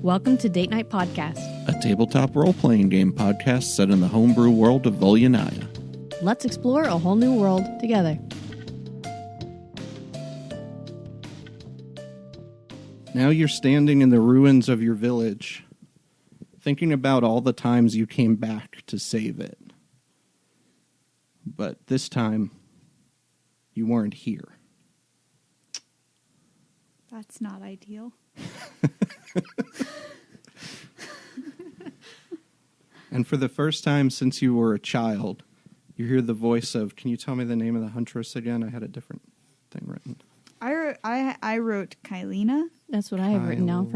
Welcome to Date Night Podcast, a tabletop role-playing game podcast set in the homebrew world of Volyanaya. Let's explore a whole new world together. Now you're standing in the ruins of your village, thinking about all the times you came back to save it. But this time, you weren't here. That's not ideal. And for the first time since you were a child, you hear the voice of, can you tell me the name of the huntress again? I had a different thing written. I wrote Kylina. That's what I have written down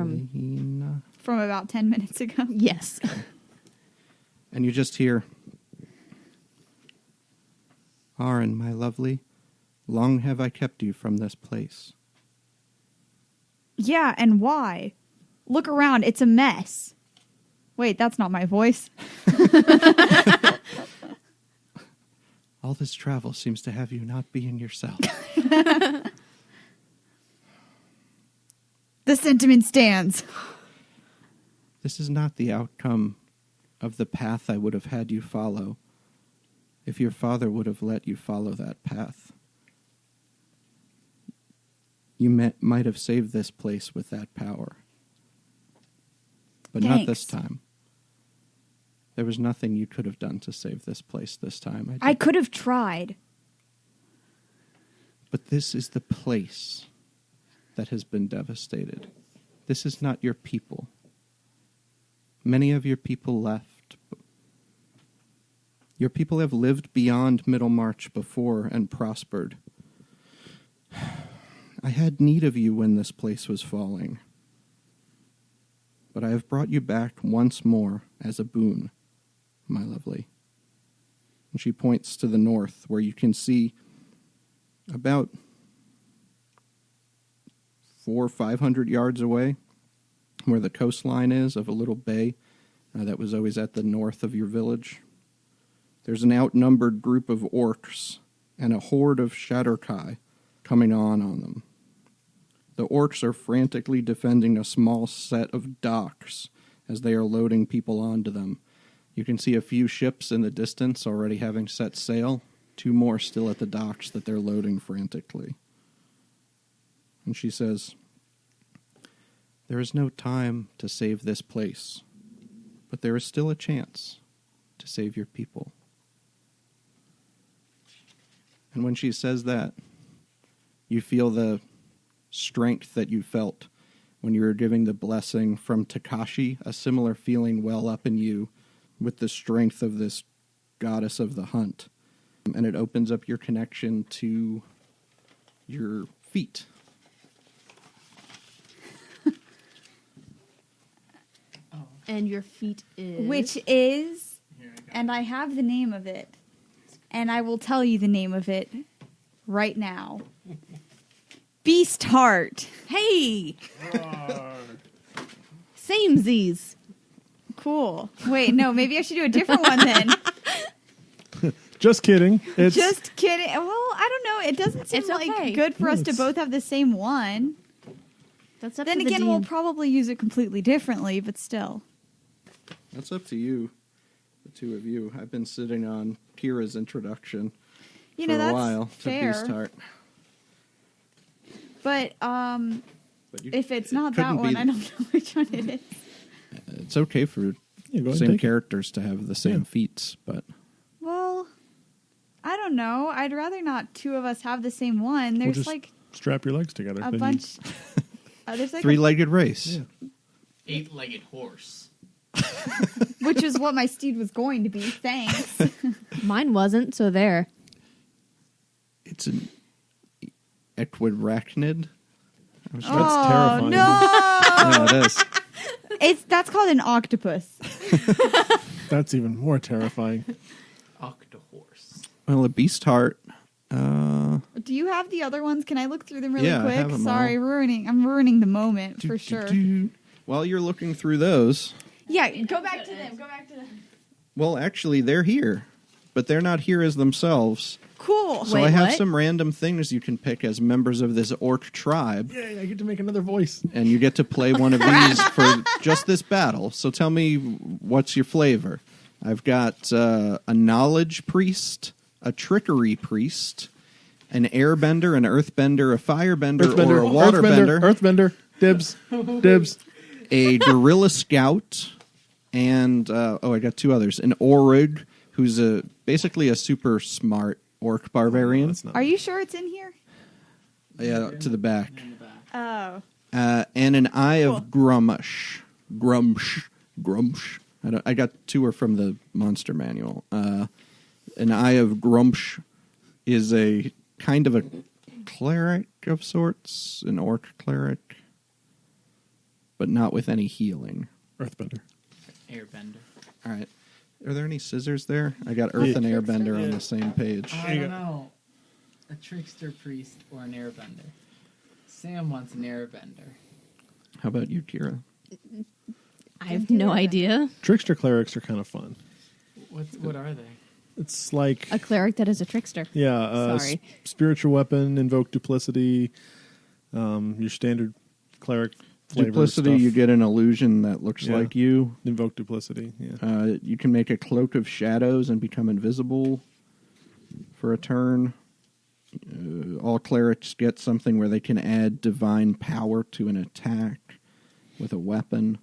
From about 10 minutes ago. Yes. And you just hear, Ahrin, my lovely, long have I kept you from this place. Yeah, and why? Look around, it's a mess. Wait, that's not my voice. All this travel seems to have you not being yourself. The sentiment stands. This is not the outcome of the path I would have had you follow if your father would have let you follow that path. You might have saved this place with that power. But Thanks. not this time. There was nothing you could have done to save this place this time. I could have tried. But this is the place that has been devastated. This is not your people. Many of your people left. Your people have lived beyond Middlemarch before and prospered. I had need of you when this place was falling. But I have brought you back once more as a boon, my lovely. And she points to the north, where you can see about 400 or 500 yards away, where the coastline is of a little bay that was always at the north of your village. There's an outnumbered group of orcs and a horde of Shadowkai coming on them. The orcs are frantically defending a small set of docks as they are loading people onto them. You can see a few ships in the distance already having set sail, 2 more still at the docks that they're loading frantically. And she says, there is no time to save this place, but there is still a chance to save your people. And when she says that, you feel the strength that you felt when you were giving the blessing from Takashi, a similar feeling well up in you with the strength of this goddess of the hunt. And it opens up your connection to your feet. And your feet is... Which is, and I have the name of it, and I will tell you the name of it right now. Beast Heart. Hey! Samesies. Cool. Wait, no, maybe I should do a different one then. Just kidding. Just kidding. Well, I don't know. It doesn't seem It's okay. like good for us to both have the same one. That's up Then to the again, DM. we'll probably use it completely differently, but still. That's up to you, the two of you. I've been sitting on Kira's introduction for a That's while fair. to Beast Heart. But if it's not that couldn't one, be- I don't know which one it is. It's okay for Yeah, go ahead and same take it. characters to have the same feats, but Well, I don't know. I'd rather not 2 of us have the same one. There's just like strap your legs together. a then bunch. There's like three-legged race. Yeah. 8-legged horse. which is what my steed was going to be. Thanks. Mine wasn't, so there. It's an equidrachnid. That's terrifying. No, Yeah, it is. that's called an octopus. That's even more terrifying. Octohorse. Well, a Beast Heart. Do you have the other ones? Can I look through them really Yeah, I quick? have 'em Sorry, I'm ruining the moment for sure. While you're looking through those, Yeah, go back to them. Go back to them. well, actually, they're here, but they're not here as themselves. Cool. So Wait, I have what? some random things you can pick as members of this orc tribe, Yay, I get to make another voice. and you get to play one of these for just this battle. So tell me, what's your flavor? I've got a knowledge priest, a trickery priest, an airbender, an earthbender, a firebender, or a waterbender, Earthbender. Dibs. Dibs. a guerrilla scout, and I got two others: an Orig, who's basically a super smart orc barbarian. That's not Are you sure it's in here? Yeah, to the back. In the back. Oh. And an Eye Cool. of Grumsh. I got two are from the monster manual. An Eye of Grumsh is a kind of a cleric of sorts, an orc cleric, but not with any healing. Earthbender. Airbender. All right. Are there any scissors there? I got Earth and Airbender on the same page. I don't know. A trickster priest or an airbender. Sam wants an airbender. How about you, Kira? I have no idea. Trickster clerics are kind of fun. What are they? It's like A cleric that is a trickster. Sorry. Spiritual weapon, invoke duplicity, your standard cleric flavor Duplicity, stuff. you get an illusion that looks Yeah. like you. Invoke duplicity, yeah. You can make a cloak of shadows and become invisible for a turn. All clerics get something where they can add divine power to an attack with a weapon.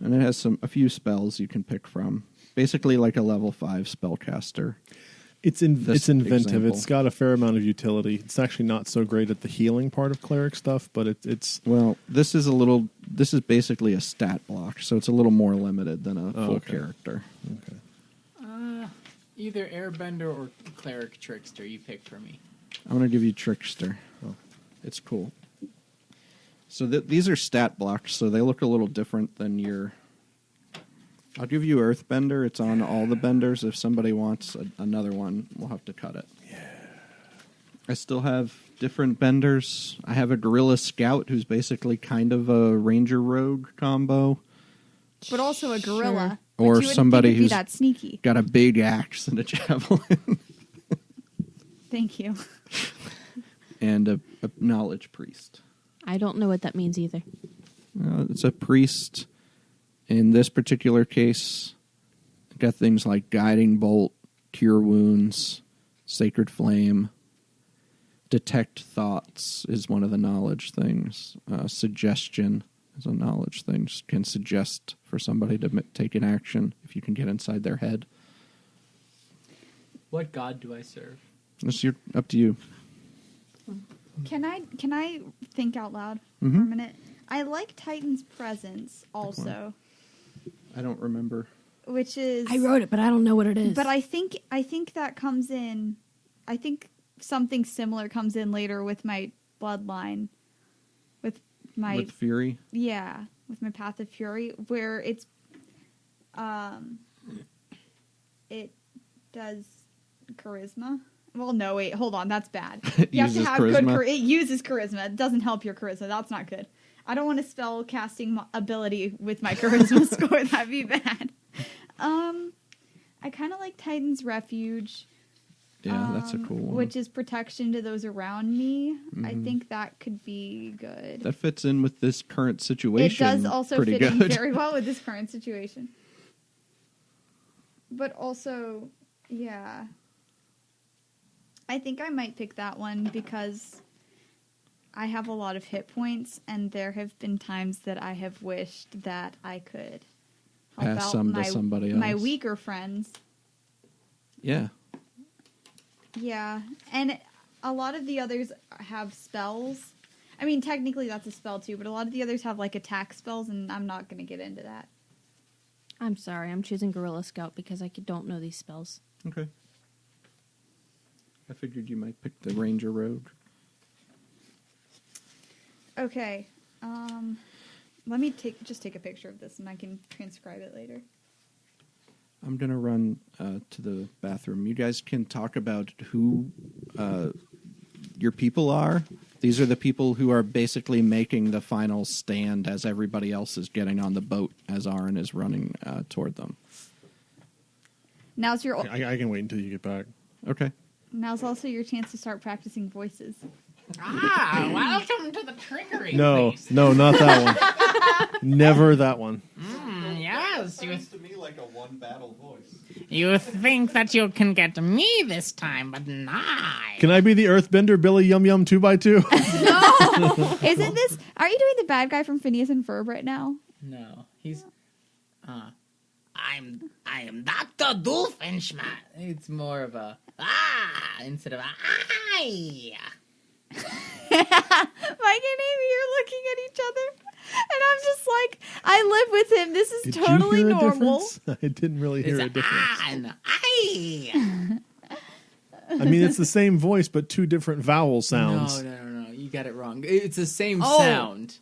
And it has a few spells you can pick from. Basically like a level 5 spellcaster. It's This it's inventive. example. It's got a fair amount of utility. It's actually not so great at the healing part of cleric stuff, but it's Well, this is basically a stat block, so it's a little more limited than a full okay. character. okay. Either airbender or cleric trickster. You pick for me. I'm going to give you Trickster. Oh. It's cool. So these are stat blocks, so they look a little different than your... I'll give you Earthbender. It's on all the benders. If somebody wants another one, we'll have to cut it. Yeah. I still have different benders. I have a Guerrilla Scout, who's basically kind of a Ranger Rogue combo. But also a gorilla. Or which you wouldn't somebody think would be who's that sneaky. Got a big axe and a javelin. Thank you. And a Knowledge Priest. I don't know what that means either. It's a priest. In this particular case, got things like Guiding Bolt, Cure Wounds, Sacred Flame, Detect Thoughts is one of the knowledge things. Suggestion is a knowledge thing. Can suggest for somebody to take an action if you can get inside their head. What god do I serve? It's up to you. Can I think out loud for a Mhm. minute? I like Titan's Presence also, I don't remember. which is I wrote it, but I don't know what it is. But I think that comes in. I think something similar comes in later with my bloodline, with my With Fury? with my Path of Fury, where it does charisma. Well, no, wait, hold on, that's bad. You have to Uses have good. charisma? It uses charisma. It doesn't help your charisma. That's not good. I don't want a spell casting ability with my charisma score. That'd be bad. I kind of like Titan's Refuge. Yeah, that's a cool one. Which is protection to those around me. I Mhm. think that could be good. That fits in with this current situation. It does also pretty fit good. in very well with this current situation. But also, yeah. I think I might pick that one because I have a lot of hit points, and there have been times that I have wished that I could help Pass out some to somebody my else. weaker friends. Yeah. Yeah, and a lot of the others have spells. I mean, technically that's a spell too, but a lot of the others have like attack spells, and I'm not going to get into that. I'm sorry. I'm choosing Guerrilla Scout because I don't know these spells. Okay. I figured you might pick the Ranger Rogue. Okay, let me just take a picture of this, and I can transcribe it later. I'm going to run to the bathroom. You guys can talk about who your people are. These are the people who are basically making the final stand as everybody else is getting on the boat as Ahrin is running toward them. Now's your... I can wait until you get back. Okay. Now's also your chance to start practicing voices. Welcome to the trickery No, place. no, not that one. Never that one. Yes, Sounds to me like a one battle voice. you think that you can get me this time, but not. Can I be the Earthbender Billy Yum Yum 2x2? Isn't this? Are you doing the bad guy from Phineas and Ferb right now? No, he's. I am Dr. Doofenshmirtz. It's more of a instead of a I. Mike and Amy are looking at each other, and I'm just like, I live with him. This is Did totally you hear normal. A difference? I didn't really hear It's a difference. and I. I mean, it's the same voice, but two different vowel sounds. No. You got it wrong. It's the same Oh. sound.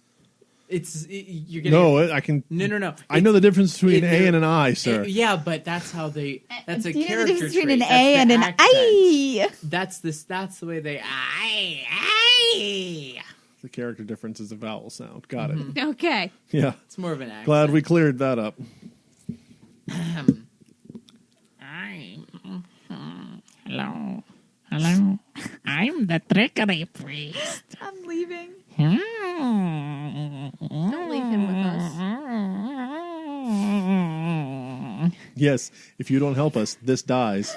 You're getting No, I can. No. I know the difference between an it- A and an I, sir. Yeah, but that's how they. That's a Do you know the character difference between trait. an That's A the and an accent. I? That's the way they. I. The character difference is a vowel sound. Got it. Okay. Yeah. It's more of an accent. Glad we cleared that up. Hello. I'm the trickery priest. I'm leaving. Don't leave him with us. Yes, if you don't help us, this dies.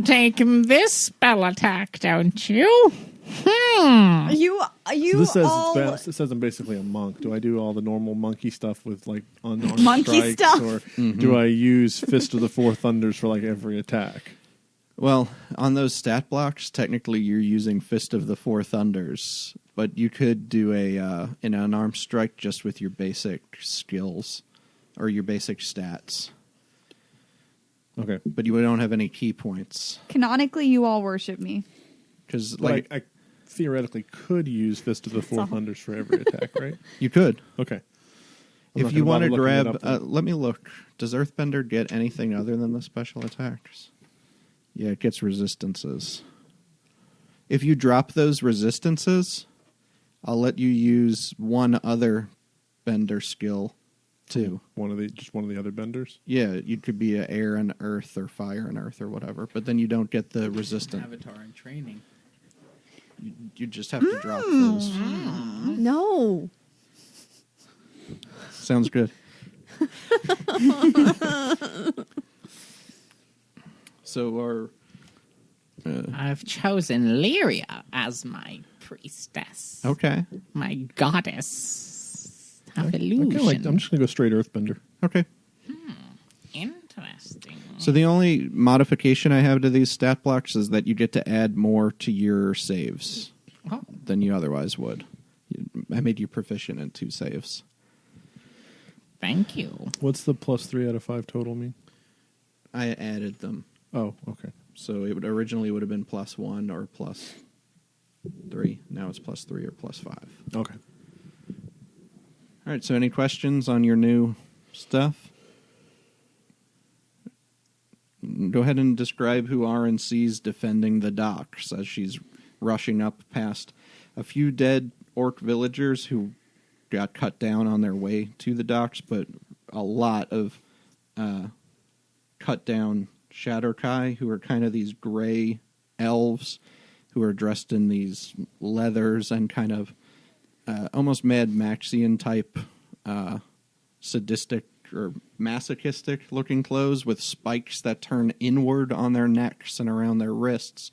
Take this spell attack, don't you? You So this says all it says I'm basically a monk. Do I do all the normal monkey stuff with like unarmed Monkey strikes, stuff? or do I use Fist of the Four Thunders for like every attack? Well, on those stat blocks, technically you're using Fist of the Four Thunders, but you could do an unarmed strike just with your basic skills or your basic stats. Okay, But you don't have any key points canonically, you all worship me. because, but I theoretically could use Fist of the Four all. Thunders for every attack, right? you could. Okay. I'm not If you gonna want to bother looking it grab, up then. let me look. Does Earthbender get anything other than the special attacks? Yeah, it gets resistances. If you drop those resistances, I'll let you use one other bender skill too. one of the other benders. Yeah, you could be a air and earth or fire and earth or whatever, but then you don't get the resistant. Avatar in training. You just have to drop those. No. Sounds good. So our I've chosen Lyria as my priestess. okay. My goddess of I'm illusion. just gonna go straight Earthbender. Okay. Interesting. So the only modification I have to these stat blocks is that you get to add more to your saves Oh. than you otherwise would. I made you proficient in 2 saves. Thank you. What's the +3 out of 5 total mean? I added them. Oh, okay. So it would originally would have been +1 or +3. Now it's +3 or +5. Okay. All right, so any questions on your new stuff? Go ahead and describe who Ahrin sees defending the docks as she's rushing up past a few dead orc villagers who got cut down on their way to the docks, but a lot of cut down Shadowkai, who are kind of these gray elves who are dressed in these leathers and kind of almost Mad Maxian type sadistic or masochistic looking clothes with spikes that turn inward on their necks and around their wrists.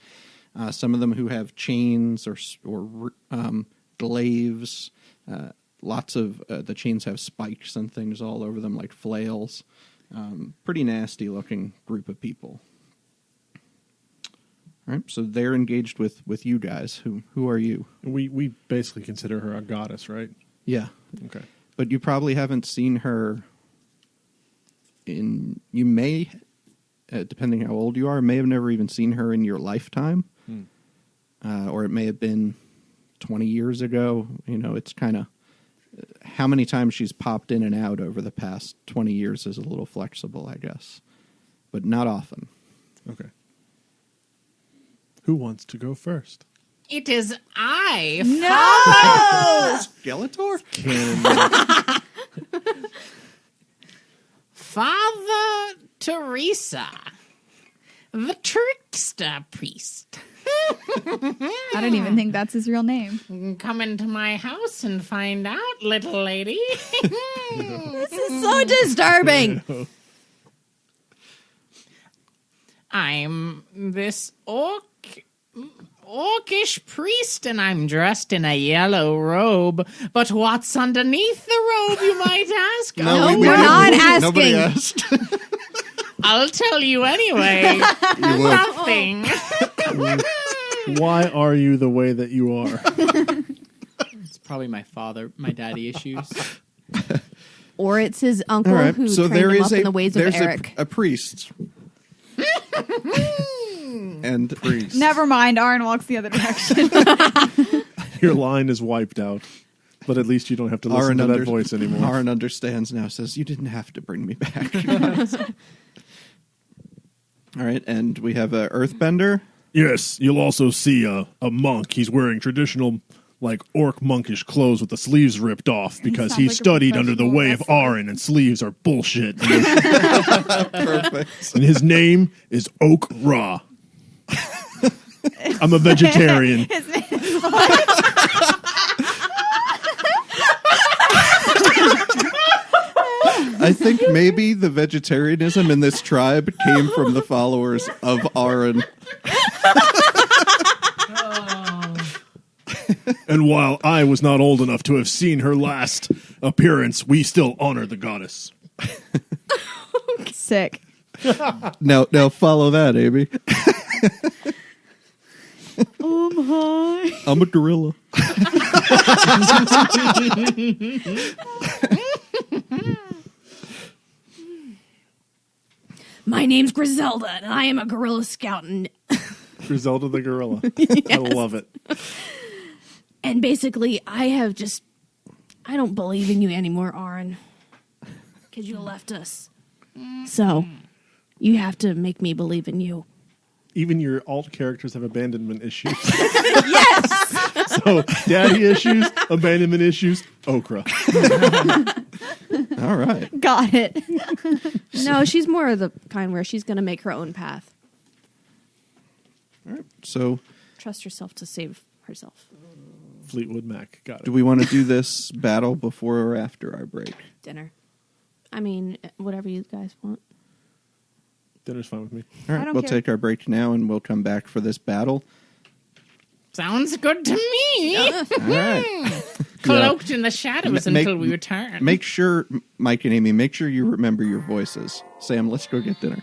Some of them who have chains or glaives. Lots of the chains have spikes and things all over them like flails. Pretty nasty looking group of people. All right, so they're engaged with you guys. Who are you? We basically consider her a goddess, right? Yeah, Okay. but you probably haven't seen her in. You may, depending how old you are, may have never even seen her in your lifetime, or it may have been 20 years ago. You know, it's kind of how many times she's popped in and out over the past 20 years is a little flexible, I guess, but not often. Okay. Who wants to go first? It is I. Skeletor? Cannon. Father Teresa, the trickster priest. I don't even think that's his real name. Come into my house and find out, little lady. This is so disturbing. I'm this orcish priest, and I'm dressed in a yellow robe. But what's underneath the robe, you might ask? No, we we're didn't. not asking. Nobody asked. I'll tell you anyway. You would. Nothing. Why are you the way that you are? It's probably my daddy issues. Or it's his uncle All right. who So trained there him is up in the ways of there's Eric. a priest. And Priest. Never mind. Ahrin walks the other direction. Your line is wiped out. But at least you don't have to listen to that voice anymore. Aaron understands now, says, you didn't have to bring me back. All right, and we have a earthbender. Yes, you'll also see a monk. He's wearing traditional, orc monkish clothes with the sleeves ripped off because sounds he like a studied under the professional way of wrestler. Ahrin, and sleeves are bullshit. Perfect. And his name is Oak Ra. I'm a vegetarian. His name- I think maybe the vegetarianism in this tribe came from the followers of Ahrin. And while I was not old enough to have seen her last appearance, we still honor the goddess. Sick. Now follow that, Amy. Hi. I'm a gorilla. My name's Griselda, and I am a guerrilla scout. Griselda the gorilla. I love it. And basically, I don't believe in you anymore, Ahrin. Because you left us. So, you have to make me believe in you. Even your alt characters have abandonment issues. Yes! So, daddy issues, abandonment issues, okra. All right. Got it. No, she's more of the kind where she's going to make her own path. All right. So Trust herself to save herself. Fleetwood Mac. Got it. do we want to do this battle before or after our break? Dinner. I mean, whatever you guys want. Dinner's fine with me. All I right, don't we'll care. take our break now and we'll come back for this battle. Sounds good to me. All right. Cloaked in the shadows Make- until we return. Make sure, Mike and Amy, make sure you remember your voices. Sam, let's go get dinner.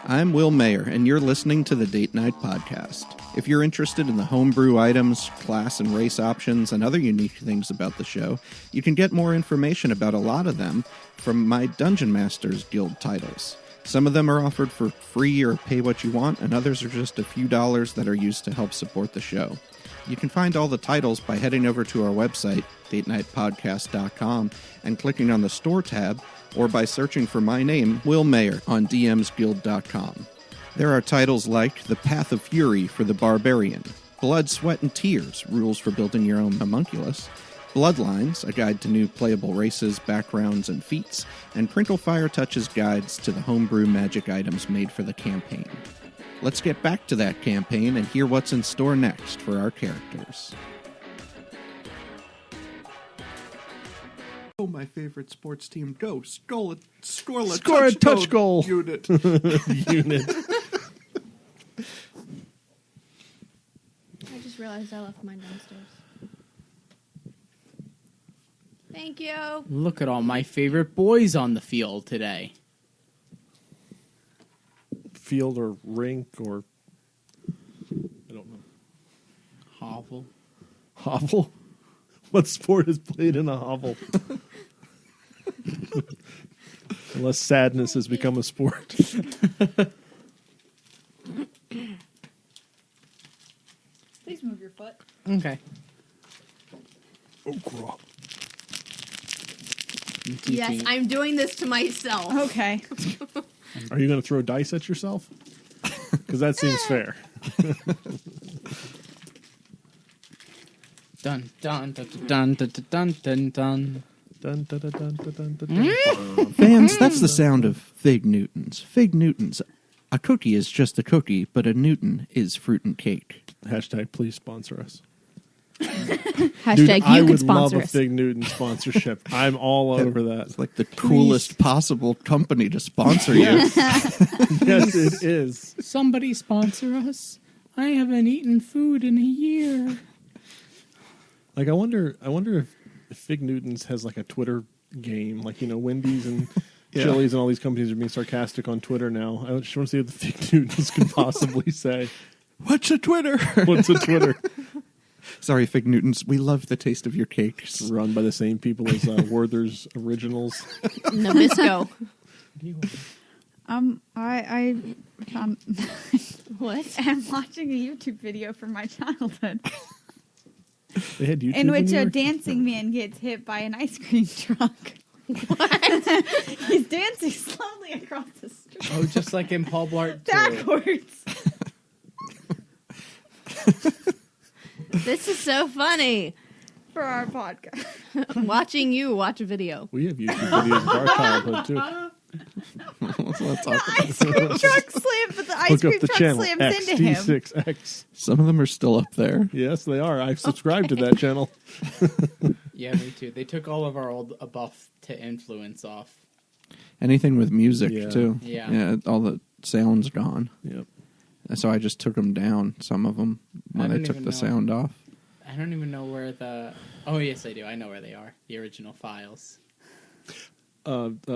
I'm Will Mayer, and you're listening to the Date Night Podcast. If you're interested in the homebrew items, class and race options, and other unique things about the show, you can get more information about a lot of them from my Dungeon Masters Guild titles. Some of them are offered for free or pay what you want, and others are just a few dollars that are used to help support the show. You can find all the titles by heading over to our website, datenightpodcast.com, and clicking on the Store tab, or by searching for my name, Will Mayer, on dmsguild.com. There are titles like The Path of Fury for the Barbarian, Blood, Sweat, and Tears, rules for building your own homunculus, Bloodlines, a guide to new playable races, backgrounds, and feats, and Crinkle Fire Touch's guides to the homebrew magic items made for the campaign. Let's get back to that campaign and hear what's in store next for our characters. Oh, my favorite sports team, go! Score a touch goal. Unit. Unit. I just realized I left mine downstairs. Thank you. Look at all my favorite boys on the field today. Field or rink or... I don't know. Hovel. Hovel? What sport is played in a hovel? Unless sadness has become a sport. Please move your foot. Okay. Okra. Yes, I'm doing this to myself. Okay. Are you going to throw dice at yourself? Because that seems fair. Dun dun dun dun dun dun dun dun. Dun, dun, dun, dun, dun, dun, dun. Fans, that's the sound of Fig Newtons. Fig Newtons. A cookie is just a cookie, but a Newton is fruit and cake. Hashtag please sponsor us. Hashtag Dude, you I could would love sponsor a us. Fig Newton sponsorship. I'm all over that. It's like the coolest possible company to sponsor you. Yes, it is. Somebody sponsor us. I haven't eaten food in a year. Like, I wonder if Fig Newtons has like a Twitter game, like, you know, Wendy's and Yeah. Chili's and all these companies are being sarcastic on Twitter now. I just want to see what the Fig Newtons can possibly say. What's a Twitter? What's a Twitter? Sorry, Fig Newtons. We love the taste of your cakes. Run by the same people as Werther's Originals. Nabisco. I What? am watching a YouTube video from my childhood They had YouTube in which in a there? dancing man gets hit by an ice cream truck. What? He's dancing slowly across the street Oh, just like in Paul Blart 2. backwards. This is so funny. For our podcast. Watching you watch a video. We have YouTube videos of our childhood too. Let's not talk about Ice cream truck slammed, but the ice Look cream up the truck channel slams into him. XT6X. Some of them are still up there. Yes, they are. I've subscribed to that channel. Yeah, me too. They took all of our old buff to influence off. Anything with music, Yeah. too. Yeah. All the sound's gone. Yep. So I just took them down, some of them, when I I don't took even the know. sound off. I don't even know where the... Oh, yes, I do. I know where they are. The original files. I don't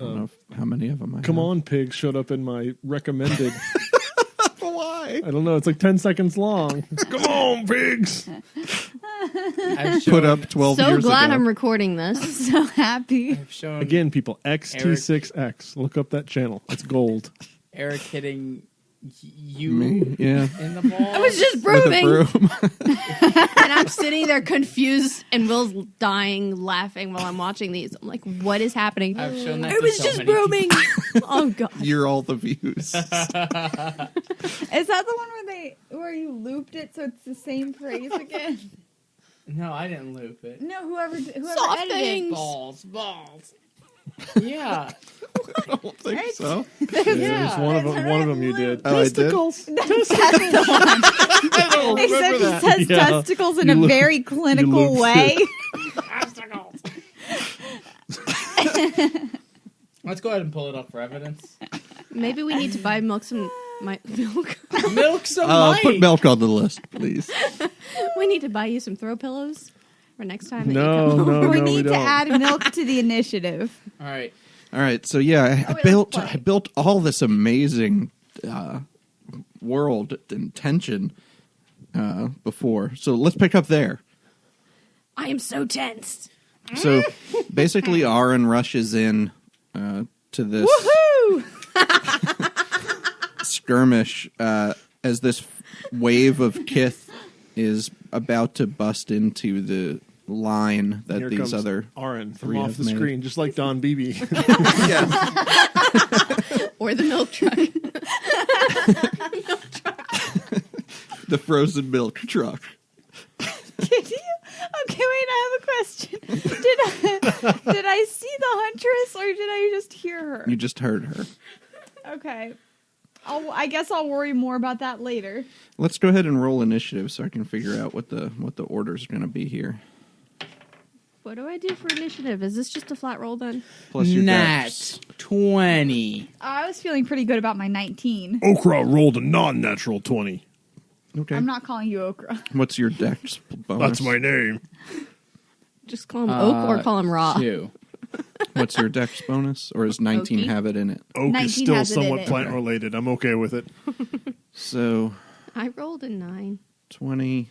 know how many of them I Come have. On Pigs showed up in my recommended. Why? I don't know. It's like 10 seconds long. Come on, pigs. I've Put shown, up 12 So years glad ago. I'm recording this. So happy. I've shown Again, people, XT6X. Look up that channel. It's gold. Eric hitting you Me? Yeah. in the ball. I was just With a brooming. broom. And I'm sitting there confused, and Will's dying, laughing while I'm watching these. I'm like, what is happening? I've shown that I to was so just many brooming. Oh, God. You're all the views. Is that the one where you looped it so it's the same phrase again? No, I didn't loop it. No, whoever Soft edited. things. Balls. Yeah. I don't think Right? so. There's one of them you did. Oh, I did? Testicles. That's the one. I don't Except remember he that. says Yeah. testicles in You a loop- very clinical looped way. Let's go ahead and pull it up for evidence. Maybe we need to buy milk some milk. Milk some Put milk on the list, please. We need to buy you some throw pillows for next time. That No, you come no, over. we no, need to don't. add milk to the initiative. All right. All right, so yeah, wait, let's play. I built all this amazing world and tension before. So let's pick up there. I am so tense. So basically, Ahrin rushes in to this Woohoo! skirmish as this wave of Kith is about to bust into the line that Here these comes other Ahrin from three off have the made. screen, just like Don Beebe. Yeah. Or the milk truck. The frozen milk truck. Did you? Okay, wait, I have a question. Did I see the huntress or did I just hear her? You just heard her. Okay. I guess I'll worry more about that later. Let's go ahead and roll initiative so I can figure out what the order's going to be here. What do I do for initiative? Is this just a flat roll then? Plus your Nat dex. 20. I was feeling pretty good about my 19. Okra rolled a non-natural 20. Okay. I'm not calling you Okra. What's your dex bonus? That's my name. Just call him Oak or call him Raw? 2. What's your dex bonus? Or does 19 Okie. have it in it? Oak 19 is still has it in somewhat it. plant related. I'm okay with it. So, I rolled a 9. 20.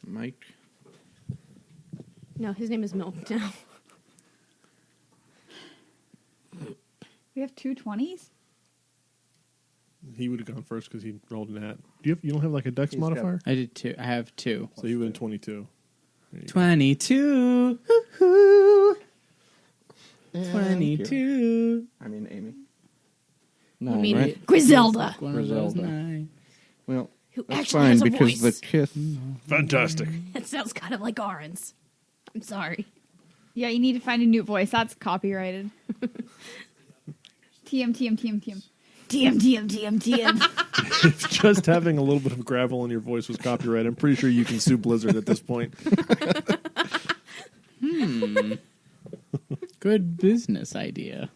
Mike. No, his name is Milk now. We have two 20s? He would have gone first because he rolled an hat. You don't have like a dex He's got- modifier? I did 2. I have 2. So you would have 22. 22. 22. I mean, Amy. I Nine, mean, right? Griselda. One of those Griselda. 9. Well, Who That's actually fine has a because voice. the Kith. Fantastic. It sounds kind of like Ahrin's. I'm sorry. Yeah, you need to find a new voice. That's copyrighted. TM, TM, TM, TM. TM. If just having a little bit of gravel in your voice was copyright, I'm pretty sure you can sue Blizzard at this point. Good business idea.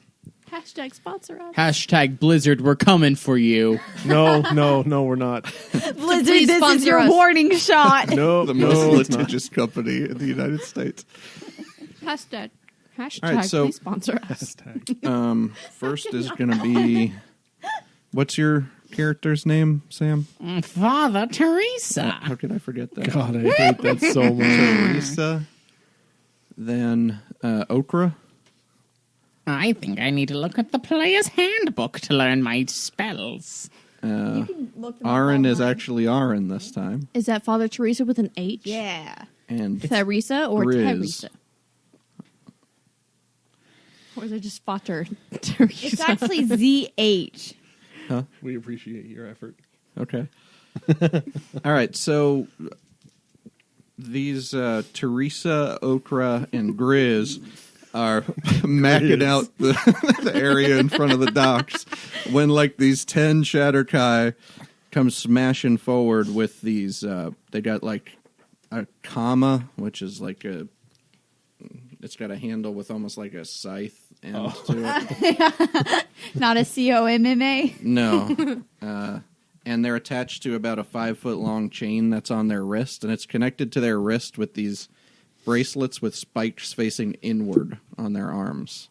Hashtag sponsor us. Hashtag Blizzard, we're coming for you. No, we're not. Blizzard, Please this is sponsor your us. warning shot. No, The no, most it's not. litigious company in the United States. Hashtag All right, so- please sponsor us. Hashtag. First is going to be. What's your character's name, Sam? Father Teresa. How could I forget that? God, I hate that so much. Teresa. Then Okra. I think I need to look at the player's handbook to learn my spells. You can look them up Ahrin is online. actually Ahrin this time. Is that Father Teresa with an H? Yeah. And Teresa or Grizz. Teresa? Or is it just Father Teresa? It's actually ZH. We appreciate your effort. Okay. All right, so these Teresa, Okra, and Grizz are macking out the area in front of the docks when, like, these 10 Shatterkai come smashing forward with these, they got, like, a comma, which is like it's got a handle with almost like a scythe end to it. Not a COMMA. No. And they're attached to about a 5-foot-long chain that's on their wrist, and it's connected to their wrist with these bracelets with spikes facing inward on their arms.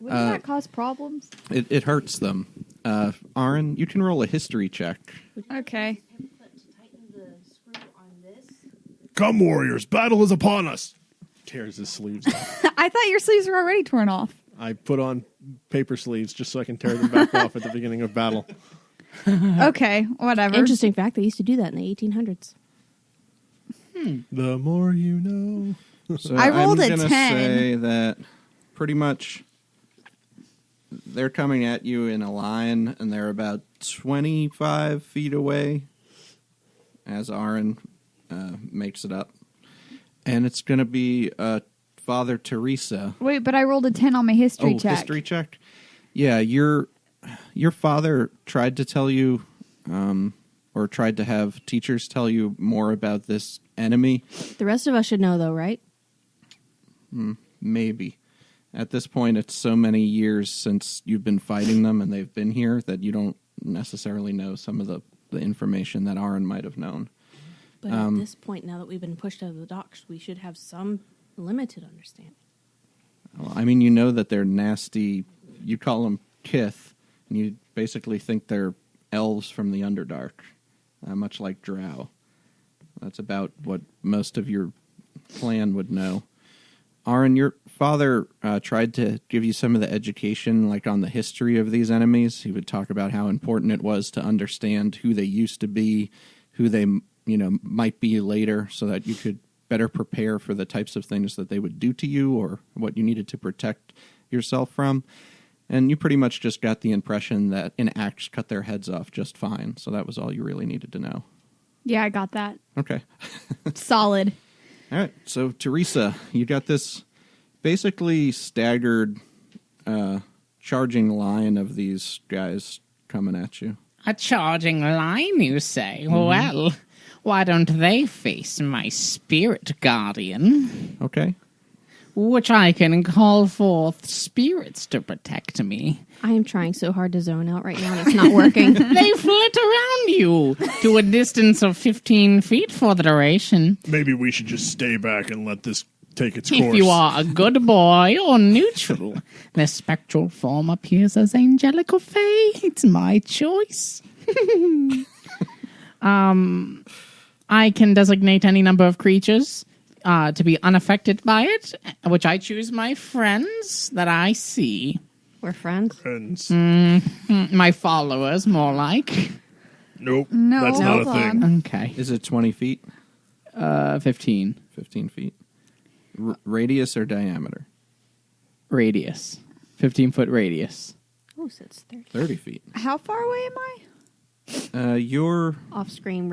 Wouldn't that cause problems? It hurts them. Ahrin, you can roll a history check. Okay. Come, warriors, battle is upon us. Tears his sleeves off. I thought your sleeves were already torn off. I put on paper sleeves just so I can tear them back off at the beginning of battle. Okay, whatever. Interesting fact, they used to do that in the 1800s. The more you know. So I rolled I'm a gonna 10. say that pretty much they're coming at you in a line, and they're about 25 feet away as Ahrin makes it up. And it's going to be Father Teresa. Wait, but I rolled a 10 on my history check. History check? Yeah, your father tried to tell you, or tried to have teachers tell you more about this enemy. The rest of us should know, though, right? Maybe. At this point, it's so many years since you've been fighting them and they've been here that you don't necessarily know some of the information that Ahrin might have known. But at this point, now that we've been pushed out of the docks, we should have some limited understanding. Well, I mean, you know that they're nasty. You call them Kith, and you basically think they're elves from the Underdark, much like Drow. That's about what most of your clan would know. Ahrin, your father tried to give you some of the education, like on the history of these enemies. He would talk about how important it was to understand who they used to be, who they might be later, so that you could better prepare for the types of things that they would do to you or what you needed to protect yourself from. And you pretty much just got the impression that an axe cut their heads off just fine. So that was all you really needed to know. Yeah, I got that. Okay. Solid. All right. So, Teresa, you got this basically staggered charging line of these guys coming at you. A charging line, you say? Well, why don't they face my spirit guardian? Okay. Which I can call forth spirits to protect me. I am trying so hard to zone out right now, and it's not working. They flit around you to a distance of 15 feet for the duration. Maybe we should just stay back and let this take its course. If you are a good boy or neutral, their spectral form appears as angelic or fey. It's my choice. I can designate any number of creatures to be unaffected by it, which I choose my friends that I see. We're friends. Friends. My followers, more like. Nope. No, that's not a hold thing. on. Okay. Is it 20 feet? 15. 15 feet? Radius or diameter? Radius. 15-foot radius. Oh, so it's 30. 30 feet. How far away am I? You're Off screen,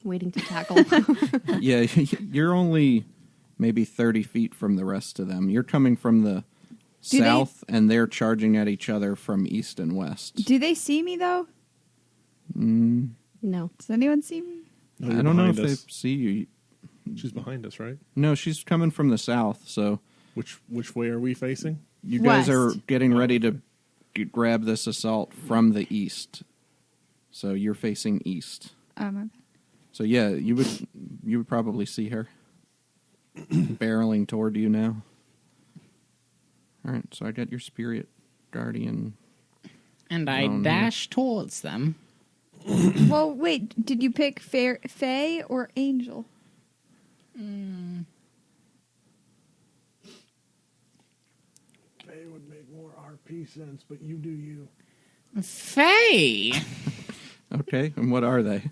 waiting to tackle. yeah, you're only maybe 30 feet from the rest of them. You're coming from the south, and they're charging at each other from east and west. Do they see me though? No. Does anyone see me? No, I you're don't know if behind they us. see you. She's behind us, right? No, she's coming from the south, so Which way are we facing? you guys West. are getting ready to grab this assault from the east. So you're facing east. My bad. So yeah, you would probably see her barreling toward you now. All right, so I got your spirit guardian. And I Down dash towards them. Well, wait. Did you pick Fae or Angel? They would make more RP sense, but you do you. Faye! Okay, and what are they?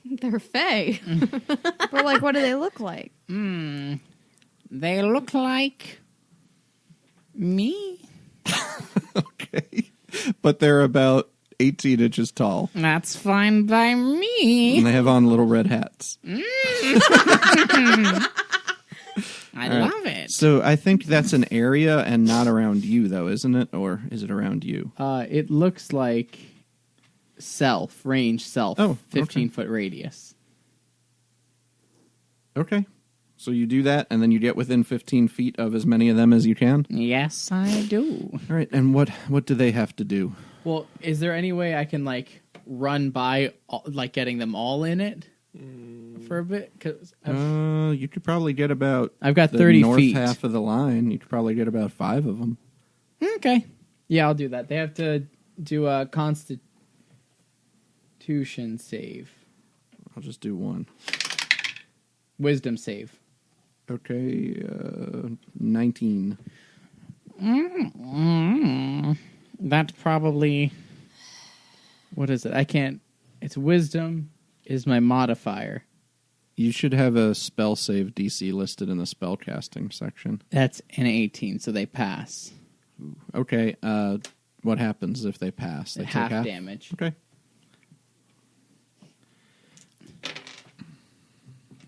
They're Fae. But like, what do they look like? They look like me. Okay, but they're about 18 inches tall, That's fine by me. and they have on little red hats. I All right. love it. So I think that's an area and not around you, though, isn't it? Or is it around you? It looks like range self. Oh, okay. 15-foot radius. Okay. So you do that, and then you get within 15 feet of as many of them as you can? Yes, I do. All right, and what do they have to do? Well, is there any way I can like run by, like getting them all in it for a bit? Because You could probably get about I've got the 30 north feet. half of the line. You could probably get about 5 of them. Okay. Yeah, I'll do that. They have to do a Constitution save. I'll just do one. Wisdom save. Okay, 19. That probably... What is it? I can't. It's wisdom is my modifier. You should have a spell save DC listed in the spell casting section. That's an 18, so they pass. Okay, what happens if they pass? They take Half damage. Okay.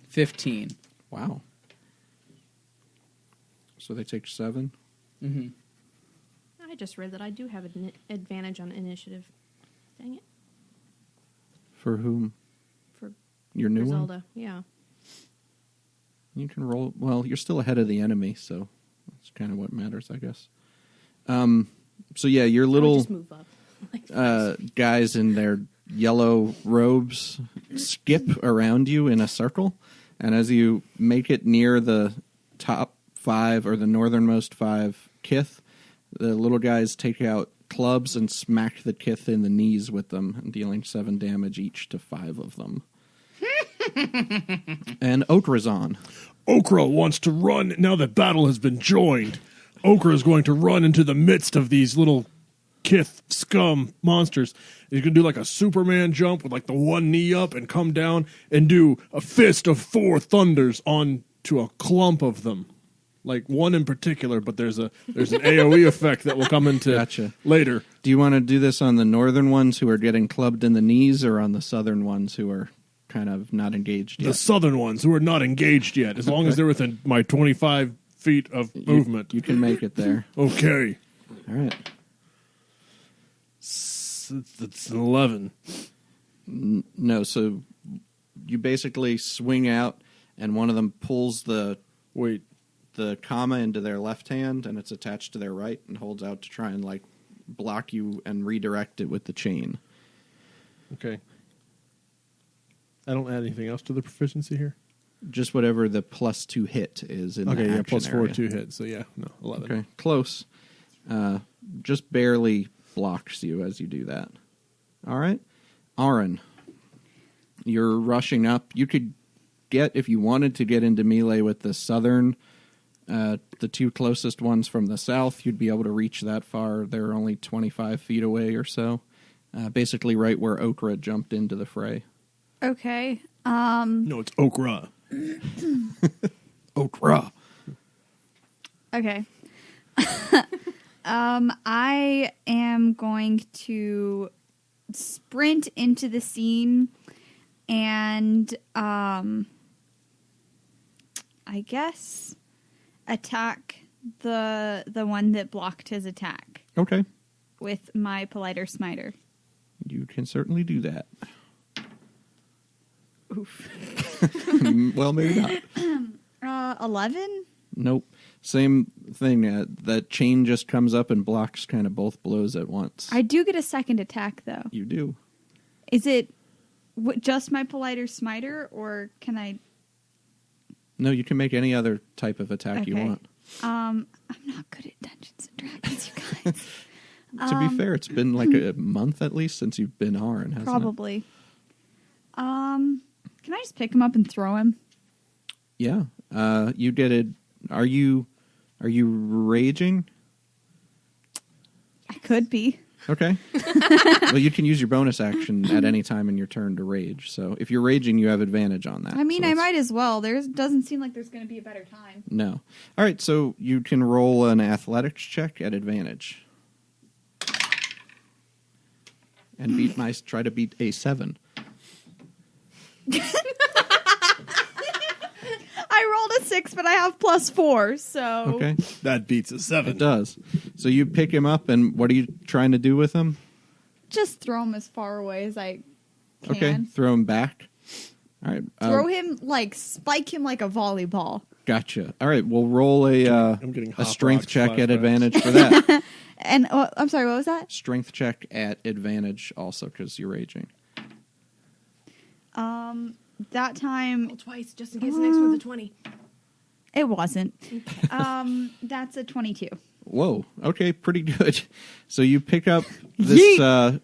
15. Wow. So they take 7? Mm-hmm. I just read that I do have an advantage on initiative. Dang it. For whom? For Your new one? Zelda, yeah. You can roll. Well, you're still ahead of the enemy, so that's kind of what matters, I guess. So yeah, your I'll little just move up. Like, guys in their yellow robes skip around you in a circle, and as you make it near the top 5 or the northernmost 5 Kith, the little guys take out clubs and smack the Kith in the knees with them, dealing 7 damage each to 5 of them. And Okra's on. Okra wants to run now that battle has been joined. Okra is going to run into the midst of these little Kith scum monsters. He's going to do like a Superman jump with like the one knee up and come down and do a fist of 4 thunders onto a clump of them. Like one in particular, but there's an AoE effect that will come into Gotcha. later. Do you want to do this on the northern ones who are getting clubbed in the knees, or on the southern ones who are kind of not engaged The yet? southern ones who are not engaged yet, as long as they're within my 25 feet of movement. You can make it there. Okay. All right. It's an 11. No, so you basically swing out, and one of them pulls the comma into their left hand, and it's attached to their right, and holds out to try and like block you and redirect it with the chain. Okay. I don't add anything else to the proficiency here? Just whatever the +2 hit is in the Okay, yeah, action plus 4 area. 2 hit. So yeah, no, 11. Okay, close. Just barely blocks you as you do that. All right. Ahrin, you're rushing up. You could get, if you wanted to get into melee with the southern, the 2 closest ones from the south, you'd be able to reach that far. They're only 25 feet away or so. Basically right where Okra jumped into the fray. Okay. No, it's Okra. Okra. Okay. I am going to sprint into the scene and I guess attack the one that blocked his attack Okay. with my politer smiter. You can certainly do that. Oof. Well, maybe not. 11? Nope. Same thing. That chain just comes up and blocks kind of both blows at once. I do get a second attack, though. You do. Is it just my politer smiter, or can I... No, you can make any other type of attack you Okay. want. I'm not good at Dungeons and Dragons, you guys. To be fair, it's been like a month at least since you've been Ahrin, hasn't it? Probably. Can I just pick him up and throw him? Yeah. You get it. Are you raging? I could be. Okay. Well, you can use your bonus action at any time in your turn to rage. So if you're raging, you have advantage on that. I mean, So I it's- might as well. There doesn't seem like there's going to be a better time. No. All right. So you can roll an athletics check at advantage, and try to beat a 7. I rolled a 6, but I have +4, so... Okay. That beats a 7. It does. So you pick him up, and what are you trying to do with him? Just throw him as far away as I can. Okay. Throw him back. All right. Throw him, spike him like a volleyball. Gotcha. All right. We'll roll I'm getting a Hop strength Rocks check at flashbacks. advantage for that. And, I'm sorry, what was that? Strength check at advantage also because you're raging. That time, Roll twice, just in case the next one's a 20. it wasn't. That's a 22. Whoa. Okay, pretty good. So you pick up this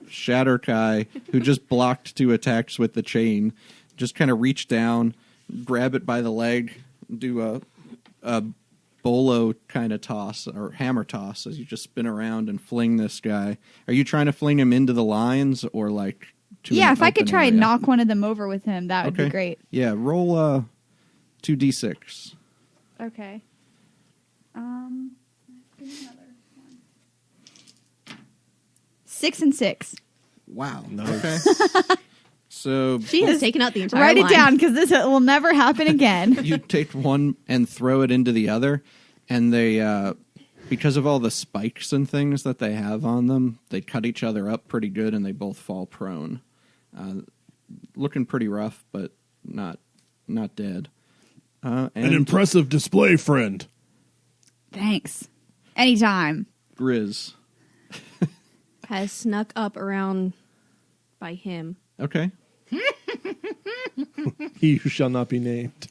shatter guy who just blocked 2 attacks with the chain. Just kind of reach down, grab it by the leg, do a bolo kind of toss or hammer toss as you just spin around and fling this guy. Are you trying to fling him into the lines or like to Yeah, an if I could open try and area? knock one of them over with him, that would be Okay. great. Yeah, roll 2d6. Okay. Give me another one. 6 and 6. Wow. Nice. Okay. So She has taken out the entire Write line. it down, because this will never happen again. you take one and throw it into the other, and they, because of all the spikes and things that they have on them, they cut each other up pretty good, and they both fall prone. Looking pretty rough, but not dead. An And impressive display, friend. Thanks. Anytime. Grizz. Has snuck up around by him. Okay. He who shall not be named.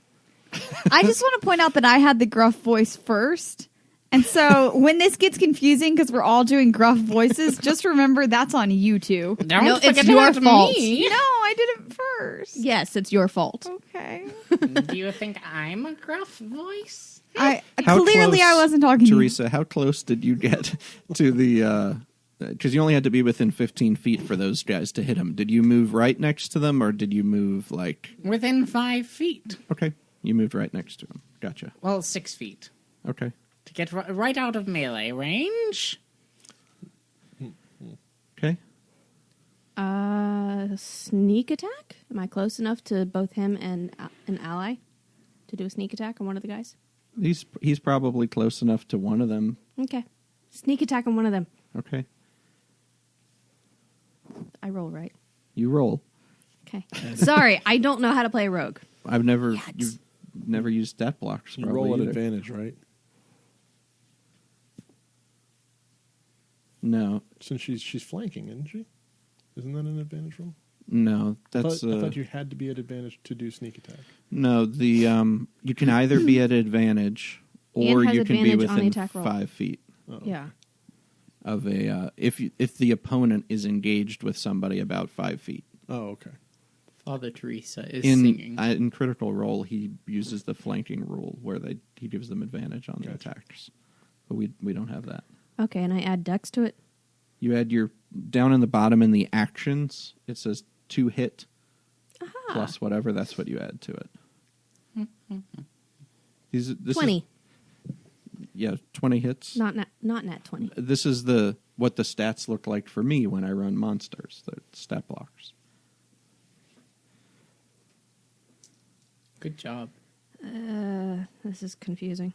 I just want to point out that I had the gruff voice first. And so when this gets confusing because we're all doing gruff voices, just remember that's on you two. Don't No, it's forget your about fault. me. No, I did it first. Yes, it's your fault. Okay. Do you think I'm a gruff voice? I How clearly close, I wasn't talking to you. Teresa, how close did you get to the... Because you only had to be within 15 feet for those guys to hit him. Did you move right next to them, or did you move like... Within 5 feet. Okay, you moved right next to him. Gotcha. Well, 6 feet. Okay. To get right out of melee range. Okay. Sneak attack? Am I close enough to both him and an ally to do a sneak attack on one of the guys? He's probably close enough to one of them. Okay. Sneak attack on one of them. Okay. I roll right. You roll. Okay. Sorry, I don't know how to play a rogue. You've never used stat blocks. You Probably roll at either. advantage, right? No, Since she's flanking, isn't she? Isn't that an advantage roll? no, I that's thought you had to be at advantage to do sneak attack. no. You can either be at advantage or And has you can be advantage on the within attack roll. 5 feet Oh. Yeah. of a. If the opponent is engaged with somebody about 5 feet. Oh, okay. Father Teresa is singing. In Critical Role, he uses the flanking rule where he gives them advantage on the Gotcha. attacks, but we don't have that. Okay, and I add dex to it. You add your down in the bottom in the actions. It says 2 hit plus whatever. That's what you add to it. This 20. Yeah, 20 hits. Not nat 20. This is what the stats look like for me when I run monsters, the stat blockers. Good job. This is confusing.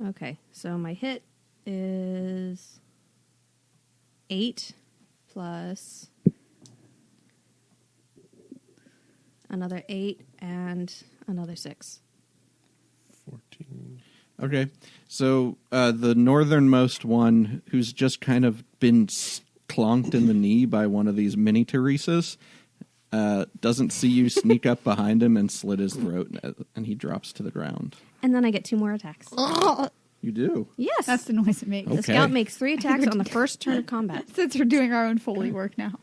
Okay, so my hit is 8 plus another 8 and another 6. 14. Okay, so the northernmost one, who's just kind of been clonked in the knee by one of these mini Teresas, doesn't see you sneak up behind him and slit his throat, and he drops to the ground. And then I get 2 more attacks. You do? Yes. That's the noise it makes. The Okay. scout makes 3 attacks on the first turn of combat. Since we're doing our own Foley work now.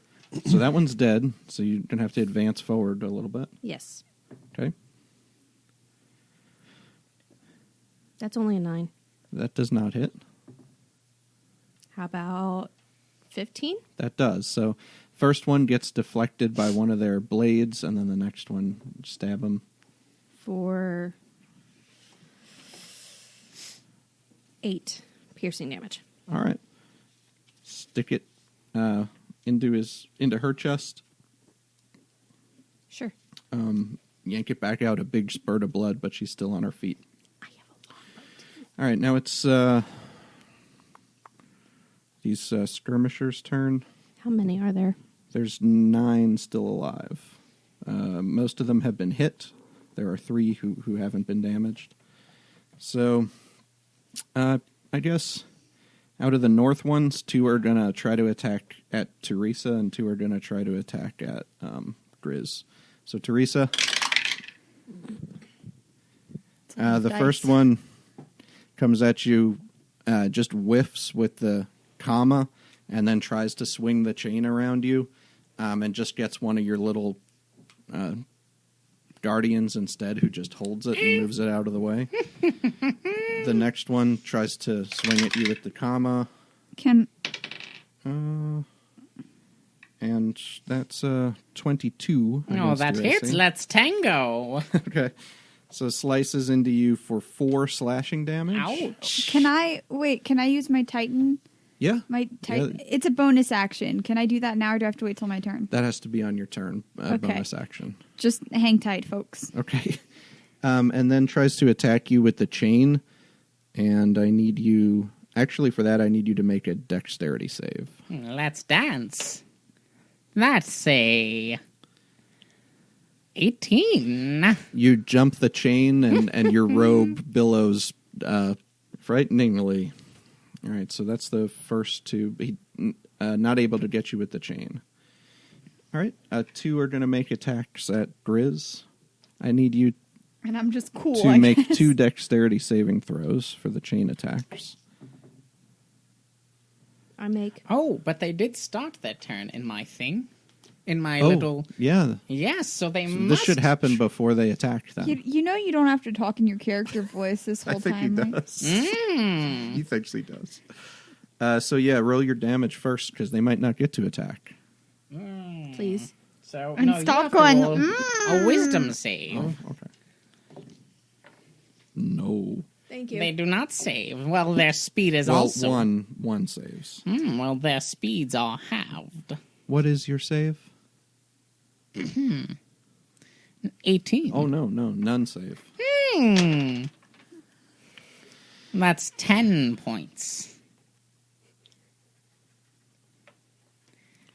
So that one's dead, so you're going to have to advance forward a little bit. Yes. Okay? That's only a 9. That does not hit. How about 15? That does. So first one gets deflected by one of their blades, and then the next one, stab him. For 8 piercing damage. All right. Stick it into her chest. Sure. Yank it back out, a big spurt of blood, but she's still on her feet. I have a longbow. All right, now it's these skirmishers' turn. How many are there? There's 9 still alive. Most of them have been hit. There are 3 who haven't been damaged. So, I guess out of the north ones, 2 are going to try to attack at Teresa, and 2 are going to try to attack at Grizz. So, Teresa, the Dice. first one comes at you, just whiffs with the comma, and then tries to swing the chain around you, and just gets one of your little guardians instead, who just holds it and moves it out of the way. The next one tries to swing at you with the comma, Can and that's 22. Oh, against that your hits. AC. Let's tango. Okay, so slices into you for 4 slashing damage. Ouch. can I use my Titan? Yeah, My Titan. Yeah. It's a bonus action. Can I do that now, or do I have to wait till my turn? that has to be on your turn. Okay. Bonus action. Just hang tight, folks. Okay. And then tries to attack you with the chain. And I need you... Actually, for that, I need you to make a dexterity save. Let's dance. That's a 18. You jump the chain, and your robe billows frighteningly. All right, so that's the first 2. He, not able to get you with the chain. All right, 2 are going to make attacks at Grizz. I need you And I'm just cool. to I make guess. 2 dexterity saving throws for the chain attacks. I make. Oh, but they did start their turn in my thing. In my Oh, little... yeah. Yes, so they So must... this should happen before they attack them. You know you don't have to talk in your character voice this whole time, right? Mm. He thinks he does. So yeah, roll your damage first, because they might not get to attack. Please. So, And no, you stop have to going, roll a wisdom save. Oh, okay. No. Thank you. They do not save. Well, their speed is Well, also... one saves. Well, their speeds are halved. What is your save? 18. Oh, no, none save. That's 10 points.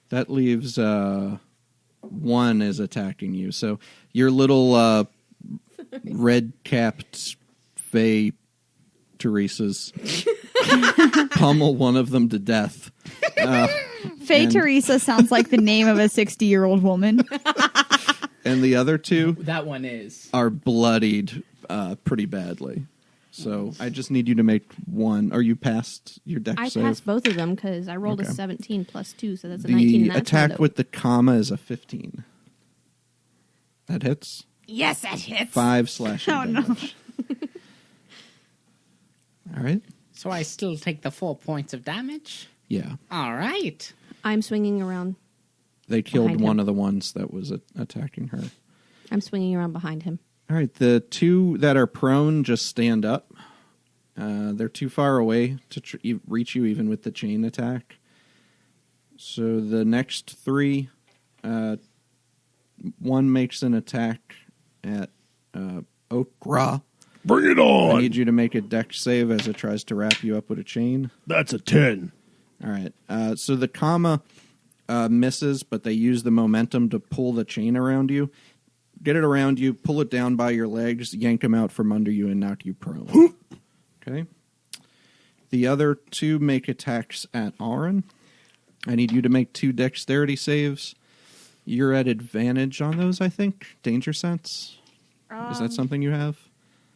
That leaves 1 is attacking you. So your little red-capped Fey Teresa's pummel one of them to death. Faye And- Teresa sounds like the name of a 60-year-old woman. And the other 2 That one is. are bloodied pretty badly. So I just need you to make 1. Are you past your dex I save? passed both of them because I rolled Okay. a 17 plus 2, so that's a 19. The And that's attack one with the comma is a 15. That hits. Yes, that hits. 5 slashing Oh, no. damage. All right. So I still take the 4 points of damage? Yeah. All right. I'm swinging around. They killed Behind one him. of the ones that was attacking her. I'm swinging around behind him. All right. The 2 that are prone just stand up. They're too far away to reach you even with the chain attack. So the next 3, one makes an attack at Okra. Bring it I on. need you to make a dex save as it tries to wrap you up with a chain. That's a 10. All right. So the comma misses, but they use the momentum to pull the chain around you. Get it around you, pull it down by your legs, yank them out from under you, and knock you prone. Okay. The other 2 make attacks at Ahrin. I need you to make 2 dexterity saves. You're at advantage on those, I think. Danger sense. Is that something you have?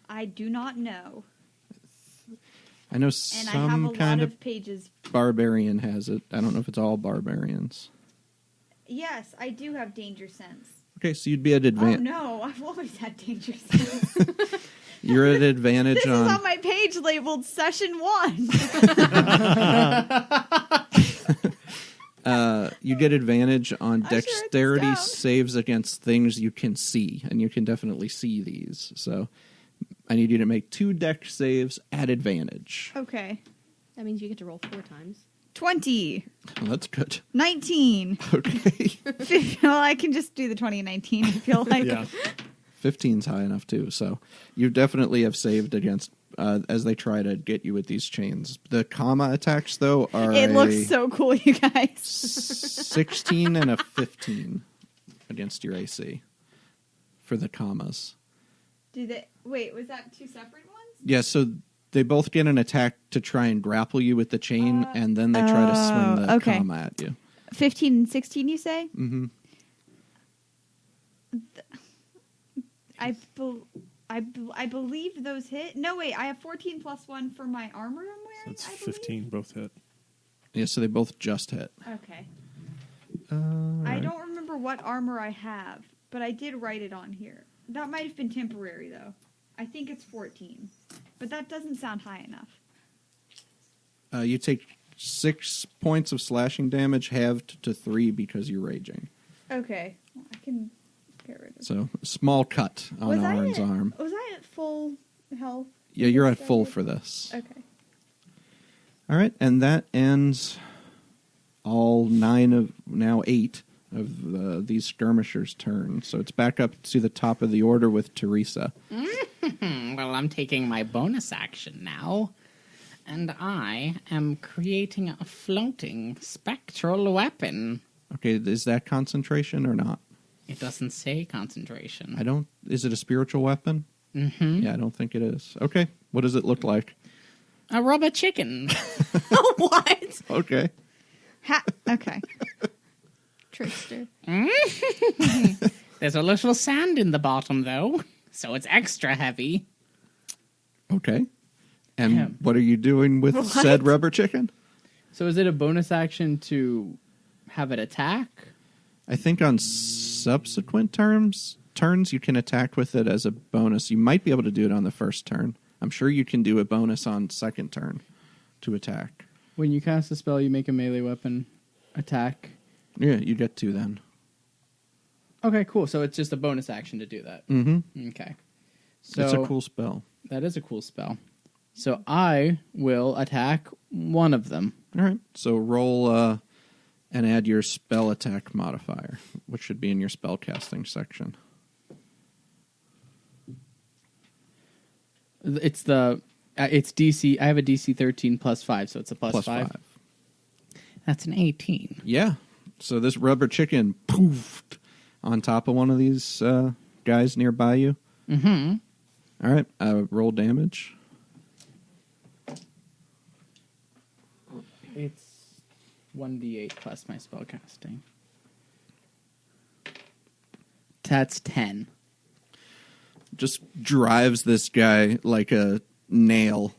I do not know. I know And I have a some lot kind of pages. barbarian has it. I don't know if it's all barbarians. Yes, I do have danger sense. Okay, so you'd be at Oh advantage. no, I've always had danger sense. You're at advantage This is on. on my page labeled session 1. You get advantage on I should write this dexterity down. saves against things you can see, and you can definitely see these. So I need you to make 2 dex saves at advantage. Okay. That means you get to roll 4 times. 20. Well, that's good. 19. Okay. Well, I can just do the 20 and 19. I feel like. Yeah. 15's high enough, too. So you definitely have saved against as they try to get you with these chains. The comma attacks, though, are It looks so cool, you guys. 16 and a 15 against your AC for the commas. Wait, was that 2 separate ones? Yeah, so they both get an attack to try and grapple you with the chain, and then they try to swing the okay. comma at you. 15 and 16, you say? Mm-hmm. I believe those hit. No, wait, I have 14 plus 1 for my armor I'm wearing. That's I believe? 15. Both hit. Yeah, so they both just hit. Okay. I Alright. don't remember what armor I have, but I did write it on here. That might have been temporary, though. I think it's 14. But that doesn't sound high enough. You take 6 points of slashing damage, halved to 3 because you're raging. Okay. Well, I can get rid of So, a small cut on Ahrin's arm. Was I at full health? Yeah, you're at full for this. Okay. All right, and that ends all 8 of these skirmishers' turn. So it's back up to the top of the order with Teresa. Well, I'm taking my bonus action now, and I am creating a floating spectral weapon. Okay, is that concentration or not? It doesn't say concentration. I don't. Is it a spiritual weapon? Mm-hmm. Yeah, I don't think it is. Okay, what does it look like? A rubber chicken. What? Okay. Okay. Trickster. There's a little sand in the bottom, though, so it's extra heavy. Okay. And Yeah. what are you doing with said rubber chicken? So is it a bonus action to have it attack? I think on subsequent turns you can attack with it as a bonus. You might be able to do it on the first turn. I'm sure you can do a bonus on second turn to attack. When you cast a spell, you make a melee weapon attack. Yeah, you get to then. Okay, cool. So it's just a bonus action to do that. Mm-hmm. Okay. So It's a cool spell. That is a cool spell. So I will attack one of them. All right. So roll and add your spell attack modifier, which should be in your spell casting section. It's DC. I have a DC 13 plus 5, so it's a plus 5. That's an 18. Yeah. So this rubber chicken poofed on top of one of these guys nearby you. Mm-hmm. All right. Roll damage. It's 1d8 plus my spell casting. That's 10. Just drives this guy like a nail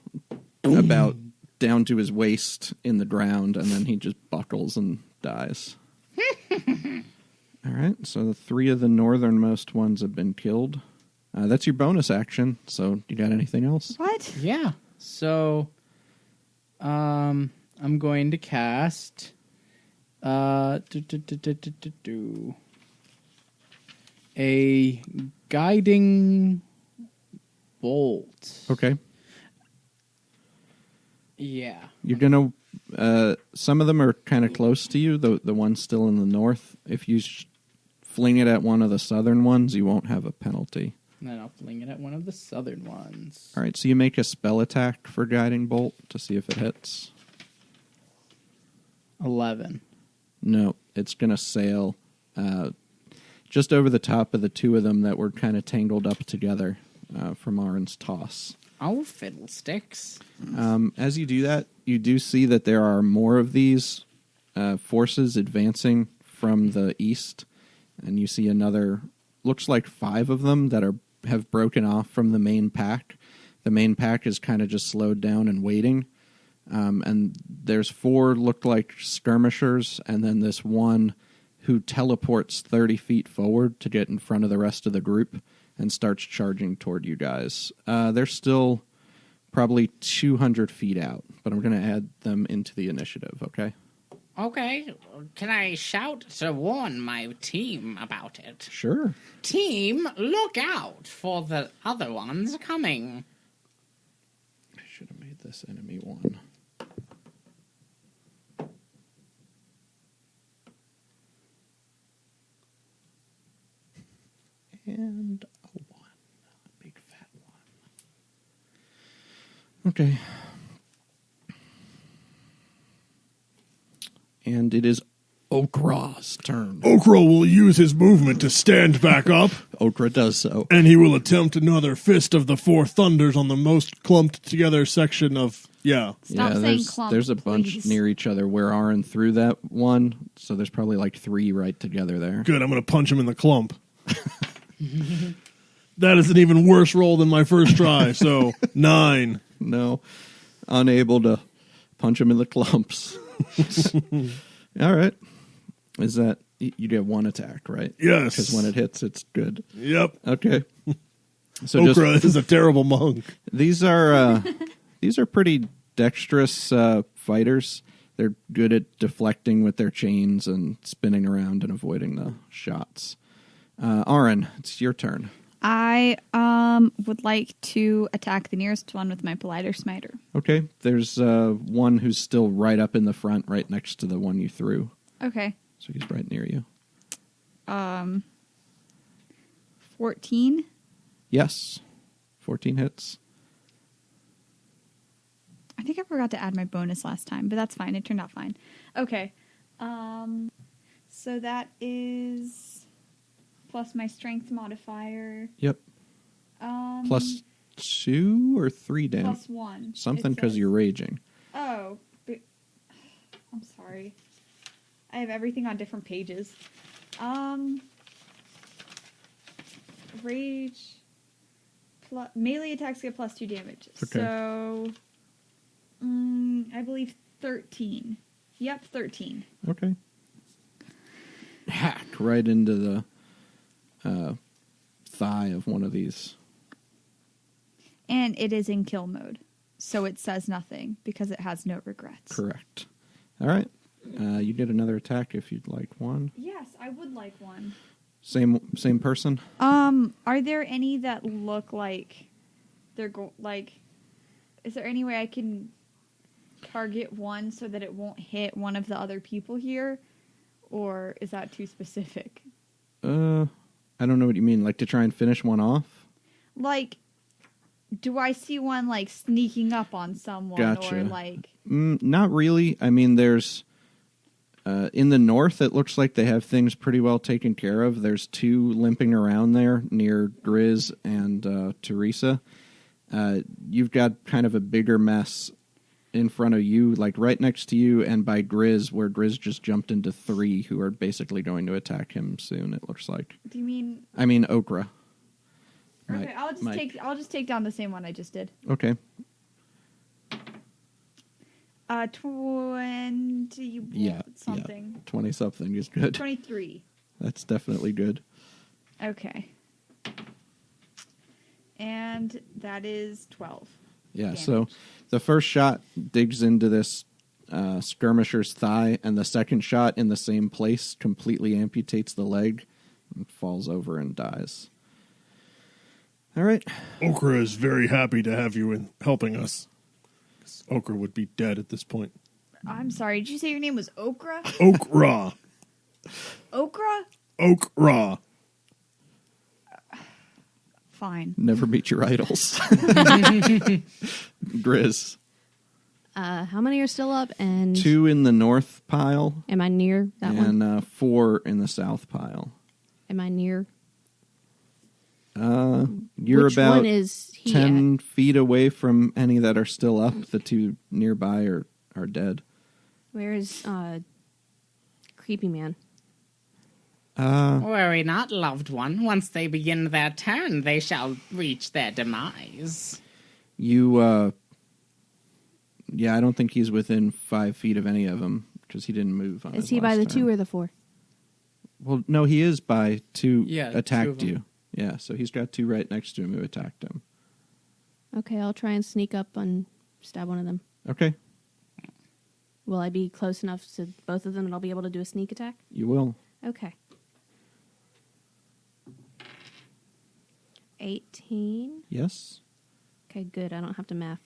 about down to his waist in the ground, and then he just buckles and dies. All right, so the 3 of the northernmost ones have been killed. That's your bonus action, so you got anything else? What? Yeah. So, I'm going to cast a guiding bolt. Okay. Yeah. You're gonna. Some of them are kind of close to you. The ones still in the north. If you fling it at one of the southern ones, you won't have a penalty. And then I'll fling it at one of the southern ones. All right. So you make a spell attack for guiding bolt to see if it hits. 11. No, it's gonna sail just over the top of the two of them that were kind of tangled up together from Ahrin's toss. Oh, fiddlesticks. As you do that, you do see that there are more of these forces advancing from the east, and you see another, looks like 5 of them that have broken off from the main pack. The main pack is kind of just slowed down and waiting, and there's 4 look like skirmishers, and then this one who teleports 30 feet forward to get in front of the rest of the group and starts charging toward you guys. They're still probably 200 feet out, but I'm going to add them into the initiative, okay? Okay, can I shout to warn my team about it? Sure. Team, look out for the other ones coming. I should have made this enemy 1. And a 1. A big fat 1. Okay. And it is Okra's turn. Okra will use his movement to stand back up, Okra does so. and he will attempt another Fist of the Four Thunders on the most clumped together section of, yeah. Stop saying there's, clump, there's a bunch please. near each other where Ahrin threw that one, so there's probably like 3 right together there. Good, I'm going to punch him in the clump. That is an even worse roll than my first try, so 9. No, unable to punch him in the clumps. All right. Is that, you get 1 attack, right? Yes. Because when it hits, it's good. Yep. Okay. So Okra is a terrible monk. these are pretty dexterous fighters. They're good at deflecting with their chains and spinning around and avoiding the shots. Ahrin, it's your turn. I would like to attack the nearest one with my Politer Smiter. Okay. There's one who's still right up in the front, right next to the one you threw. Okay. So he's right near you. 14. Yes. 14 hits. I think I forgot to add my bonus last time, but that's fine. It turned out fine. Okay. So that is plus my strength modifier. Yep. Plus 2 or 3 damage. Plus 1. Something it because says. you're raging. Oh. I'm sorry. I have everything on different pages. Rage. Melee attacks get plus 2 damage. Okay. So, I believe 13. Yep, 13. Okay. Hack right into the thigh of one of these. And it is in kill mode. So it says nothing because it has no regrets. Correct. All right. You get another attack if you'd like one. Yes, I would like one. Same person? Are there any that look like they're is there any way I can target one so that it won't hit one of the other people here? Or is that too specific? I don't know what you mean. Like to try and finish one off? Like, do I see one like sneaking up on someone Gotcha. or like Not really. I mean, there's in the north, it looks like they have things pretty well taken care of. There's 2 limping around there near Grizz and Teresa. You've got kind of a bigger mess in front of you, like right next to you and by Grizz, where Grizz just jumped into 3 who are basically going to attack him soon, it looks like. do you mean I mean, Okra. okay, I'll just take down the same one I just did. Okay. 20 something. 20-something is good. 23. That's definitely good. Okay. And that is 12. Yeah, damage. so the first shot digs into this skirmisher's thigh, and the second shot in the same place completely amputates the leg and falls over and dies. All right. Okra is very happy to have you in helping us. Okra would be dead at this point. I'm sorry. Did you say your name was Okra? Okra. Okra? Okra. Fine. Never meet your idols. Grizz. How many are still up? And 2 in the north pile am I near that one? and 4 in the south pile. Am I near? You're Which about one is he 10 feet away from any that are still up. The 2 nearby are dead. Where is Creepy Man? Worry not, loved one. Once they begin their turn, they shall reach their demise. You, yeah, I don't think he's within 5 feet of any of them because he didn't move on Is his he by last the turn. 2 or the 4? Well, no, he is by 2 Yeah, 2 attacked of them. you. Yeah, so he's got 2 right next to him who attacked him. Okay, I'll try and sneak up and stab one of them. Okay, Will I be close enough to both of them that I'll be able to do a sneak attack? you will. Okay. 18. Yes. Okay, good. I don't have to math.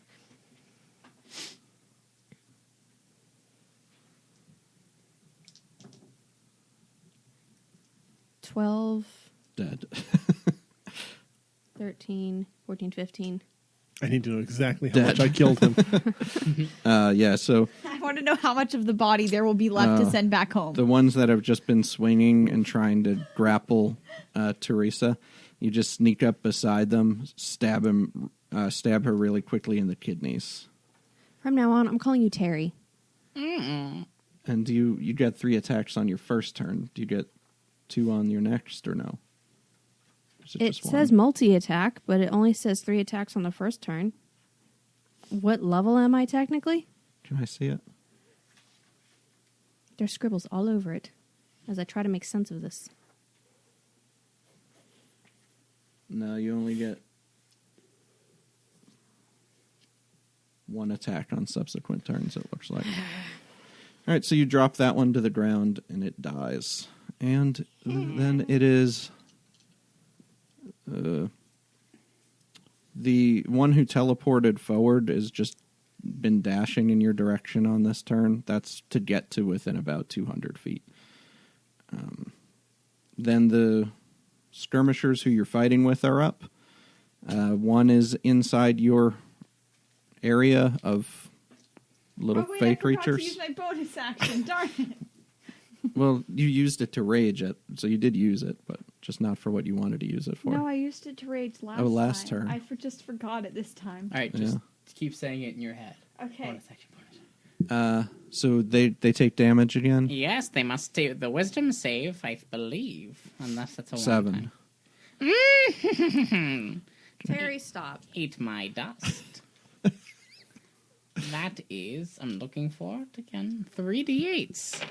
$12, Dead. 13, 14, 15. I need to know exactly how Dead. much I killed him. Yeah, so I want to know how much of the body there will be left to send back home. the ones that have just been swinging and trying to grapple Teresa, you just sneak up beside them, stab her really quickly in the kidneys. From now on, I'm calling you Terry. And you get 3 attacks on your first turn. Do you get 2 on your next or no? Is It just says one? multi-attack, but it only says 3 attacks on the first turn. What level am I technically? Can I see it? There's scribbles all over it as I try to make sense of this. No, you only get 1 attack on subsequent turns, it looks like. All right, so you drop that one to the ground, and it dies. And then it is the one who teleported forward has just been dashing in your direction on this turn. That's to get to within about 200 feet. Then the skirmishers who you're fighting with are up. One is inside your area of little Oh, wait, fey I forgot to creatures. use my bonus action. Darn it. Well, you used it to rage it, so you did use it, but just not for what you wanted to use it for. No, I used it to rage last last time. turn. I just forgot it this time. All right, just Yeah. keep saying it in your head. Okay. Bonus action, bonus action. So they take damage again? Yes, they must do the wisdom save, I believe. Unless that's a 7. Terry, stop. Eat my dust. That is, I'm looking for it again, 3d8s.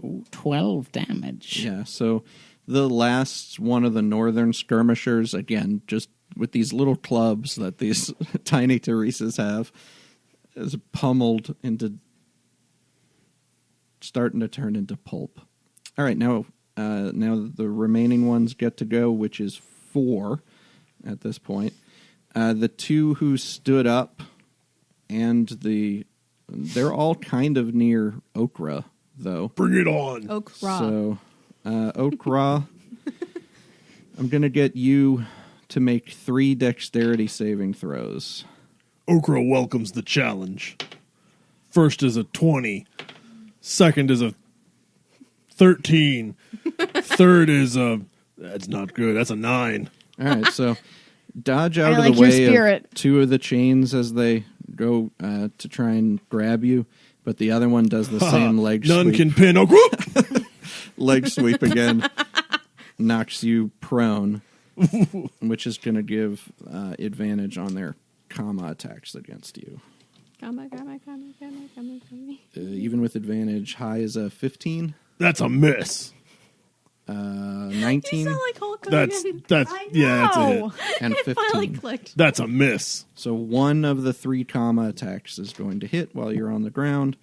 Ooh, 12 damage. Yeah, so the last one of the northern skirmishers, again, just with these little clubs that these tiny Teresas have, is pummeled into starting to turn into pulp. All right, now the remaining ones get to go, which is 4 at this point. The 2 who stood up and they're all kind of near Okra, though. Bring it on. Okra. So, Okra, I'm going to get you to make 3 dexterity saving throws. Okra welcomes the challenge. First is a 20. Second is a 13. Third is a... That's not good. That's a 9. All right, so dodge out I of like the your way spirit. of 2 of the chains as they go to try and grab you, but the other one does the same leg None sweep. can pin Okra. Leg sweep again. Knocks you prone, which is going to give advantage on their comma attacks against you. Come on. Even with advantage, high is a 15, That's a miss. 19, like Hulk Hogan. That's I yeah, that's a hit. know. and It finally 15. clicked. That's a miss. So one of the 3 comma attacks is going to hit while you're on the ground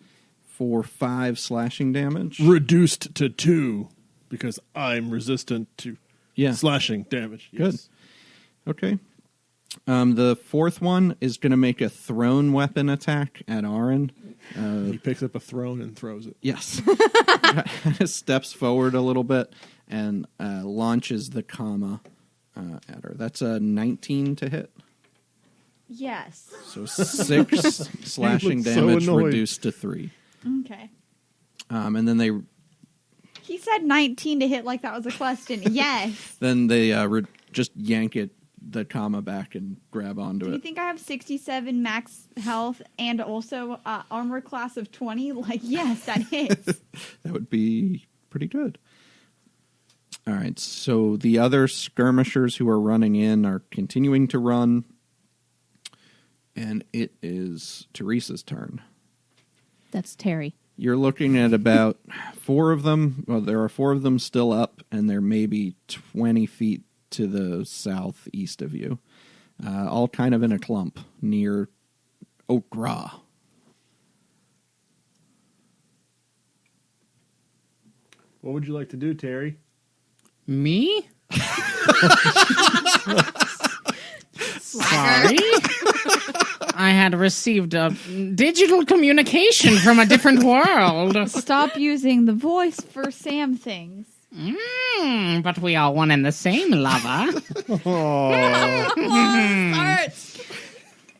for 5 slashing damage. Reduced to 2 because I'm resistant to Yeah. slashing damage. Good. Yes. Okay. The fourth one is going to make a thrown weapon attack at Ahrin. He picks up a throne and throws it. Yes. Steps forward a little bit and launches the comma at her. That's a 19 to hit. Yes. So 6 slashing so damage annoyed. reduced to 3. Okay. And then they He said 19 to hit like that was a question. Yes. just yank the comma back and grab onto Do you it. think I have 67 max health and also armor class of 20? Like, yes, that hits. That would be pretty good. All right, so the other skirmishers who are running in are continuing to run, and it is Teresa's turn. That's Terry. You're looking at about 4 of them. Well, there are 4 of them still up, and they're maybe 20 feet to the southeast of you. All kind of in a clump near Okra. What would you like to do, Terry? Me? Sorry. I had received a digital communication from a different world. Stop using the voice for Sam things. But we are one and the same, lover.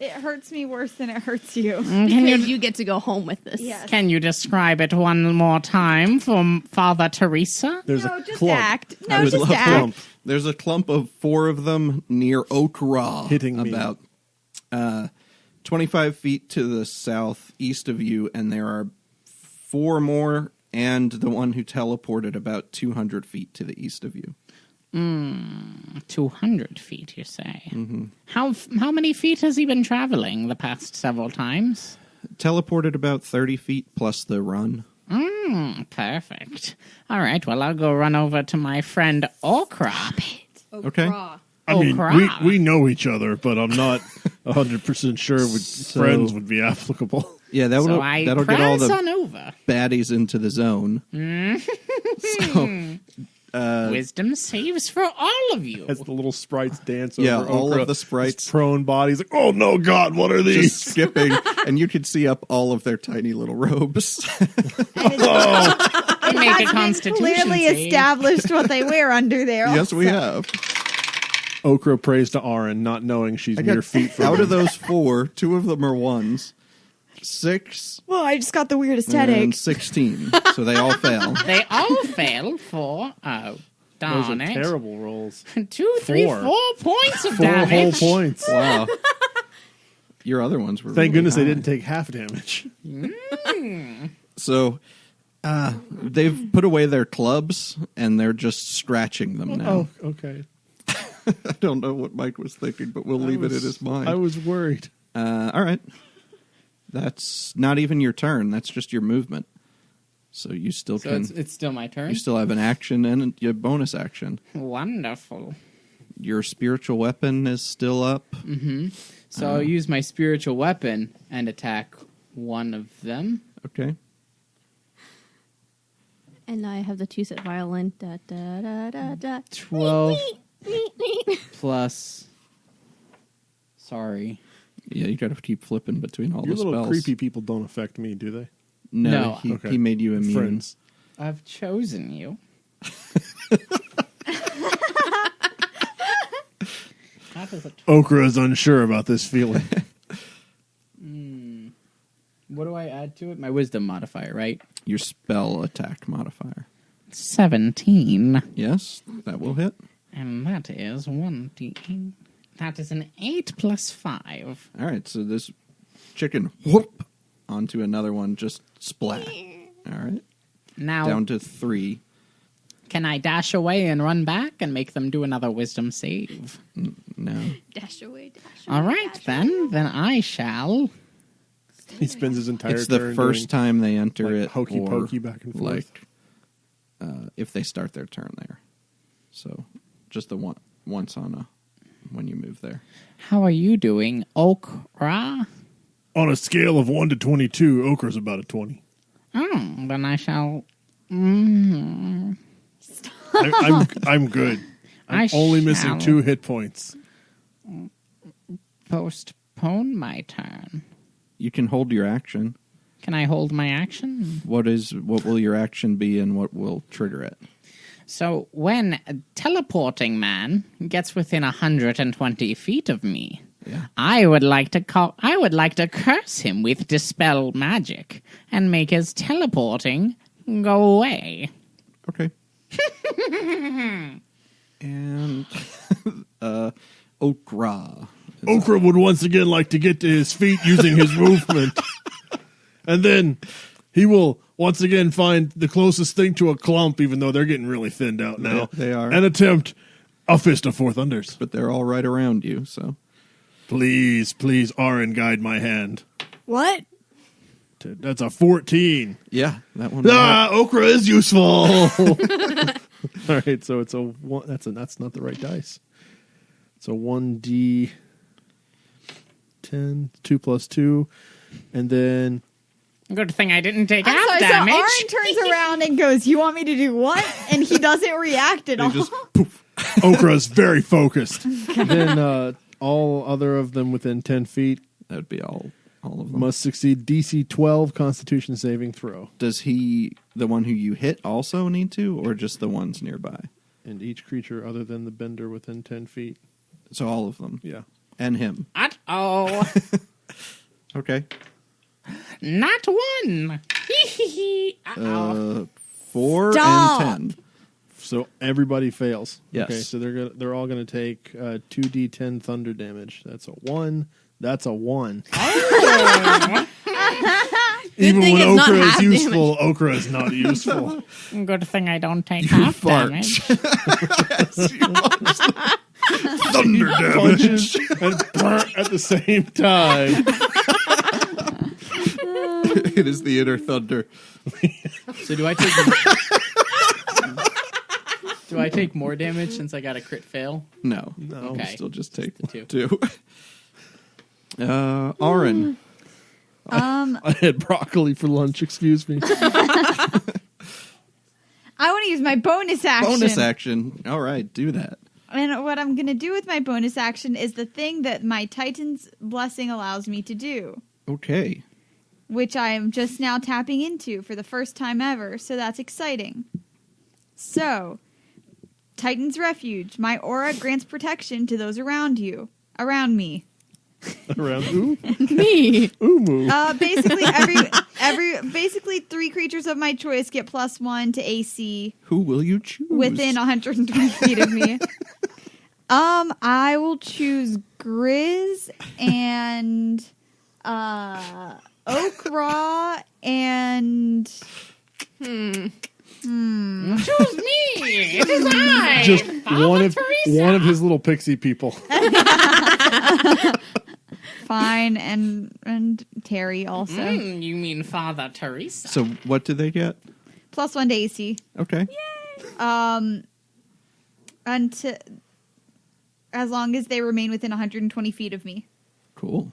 It hurts me worse than it hurts you. Because you get to go home with this. Yes. Can you describe it one more time for Father Teresa? There's No, a just clump. act. I No, would just love act. clump. There's a clump of 4 of them near Okra. Hitting me. About 25 feet to the southeast of you, and there are 4 more, and the one who teleported about 200 feet to the east of you. 200 feet, you say? Mm-hmm. How many feet has he been traveling the past several times? Teleported about 30 feet plus the run. Perfect. All right, well, I'll go run over to my friend Okra. Okay. I mean, Okra. we know each other, but I'm not 100% sure friends would be applicable. Yeah, that'll get all prance the on over. baddies into the zone. Wisdom saves for all of you. As the little sprites dance Yeah, over all Okra, of the sprites. his prone bodies like, oh no, God, what are these? Just skipping, and you can see up all of their tiny little robes. Make a It's constitution clearly save. established what they wear under there. Yes, we have. Okra prays to Ahrin, not knowing she's I mere got feet from out him. of those 4, 2 of them are 1s, 6 Well, I just got the weirdest and headache. 16, so they all fail. They all fail for, oh, Those are darn it. terrible rolls. 2, 3, 4 4. points of 4 whole damage. points. Wow. Your other ones were Thank really goodness they high. didn't take half damage. So they've put away their clubs, and they're just scratching them now. Oh, okay. I don't know what Mike was thinking, but we'll leave it in his mind. I was worried. All right. That's not even your turn. That's just your movement. So you still So can. it's still my turn? You still have an action and a bonus action. Wonderful. Your spiritual weapon is still up. So I'll use my spiritual weapon and attack one of them. Okay. And I have the 2-set violin. Da, da, da, da, da. 12 plus... Sorry. Yeah, you got to keep flipping between all Your the little spells. creepy people don't affect me, do they? No, No, okay. he made you immune. Friends. I've chosen you. That is a Okra is unsure about this feeling. What do I add to it? My wisdom modifier, right? Your spell attack modifier. 17. Yes, that will hit. And that is 1d8. That is an 8 plus 5. All right, so this chicken whoop onto another one, just splat. All right, Now, down to 3. can I dash away and run back and make them do another wisdom save? No. Dash away, dash away. All right, dash then. Then I shall. He spends his entire It's the turn first doing, time they enter like, it, hokey or pokey back and forth. like if they start their turn there. So just the once on when you move there. How are you doing, Okra? On a scale of 1 to 22, Okra's about a 20. Oh, then I shall. I'm good. I'm I only missing shall. 2 hit points. postpone my turn. You can hold your action. Can I hold my action? What will your action be, and what will trigger it? So when a teleporting man gets within 120 feet of me, Yeah. I would like to curse him with dispel magic and make his teleporting go away. Okay. And Okra. Okra would once again like to get to his feet using his movement. And then he will once again find the closest thing to a clump, even though they're getting really thinned out now. They are. And attempt a Fist of Four Thunders. But they're all right around you, so. Please, Ahrin, guide my hand. What? That's a 14. Yeah, that one. Okra is useful. All right, so it's a one. That's not the right dice. It's a 1d10, 2 plus 2, and then Good thing I didn't take I'm half sorry, damage. so Ahrin turns around and goes, "You want me to do what?" And he doesn't react at all. just Okra is very focused. Then all other of them within 10 feet that would be all of them. must succeed DC 12 Constitution saving throw, Does the one who you hit, also need to, or just the ones nearby? and each creature other than the bender within 10 feet. So all of them. Yeah. And him. Uh-oh. Okay. Not one. Uh-oh. 4 Stop. and 10. So everybody fails. Yes. Okay, so they're all going to take 2d10 thunder damage. That's a 1. That's a 1. Even thing when it's not Okra is half useful, Okra is not useful. Good thing I don't take half fart. damage. Thunder Punches and burnt at the same time. It is the inner thunder. So do I take more damage since I got a crit fail? No. Okay. Still just take the 2. Ahrin. I had broccoli for lunch, excuse me. I want to use my bonus action. Bonus action. All right, do that. And what I'm going to do with my bonus action is the thing that my Titan's Blessing allows me to do, Okay. which I am just now tapping into for the first time ever, so that's exciting. So, Titan's Refuge. My aura grants protection to those around me. Around who? Me. Umu. Basically 3 creatures of my choice get +1 to AC Who will you choose? within 120 feet of me. I will choose Grizz and Okra and Choose me. It is I. Just Father Teresa. one of his little pixie people. Fine and Terry also. You mean Father Teresa? So what do they get? +1 to AC. Okay. Until as long as they remain within 120 feet of me. Cool.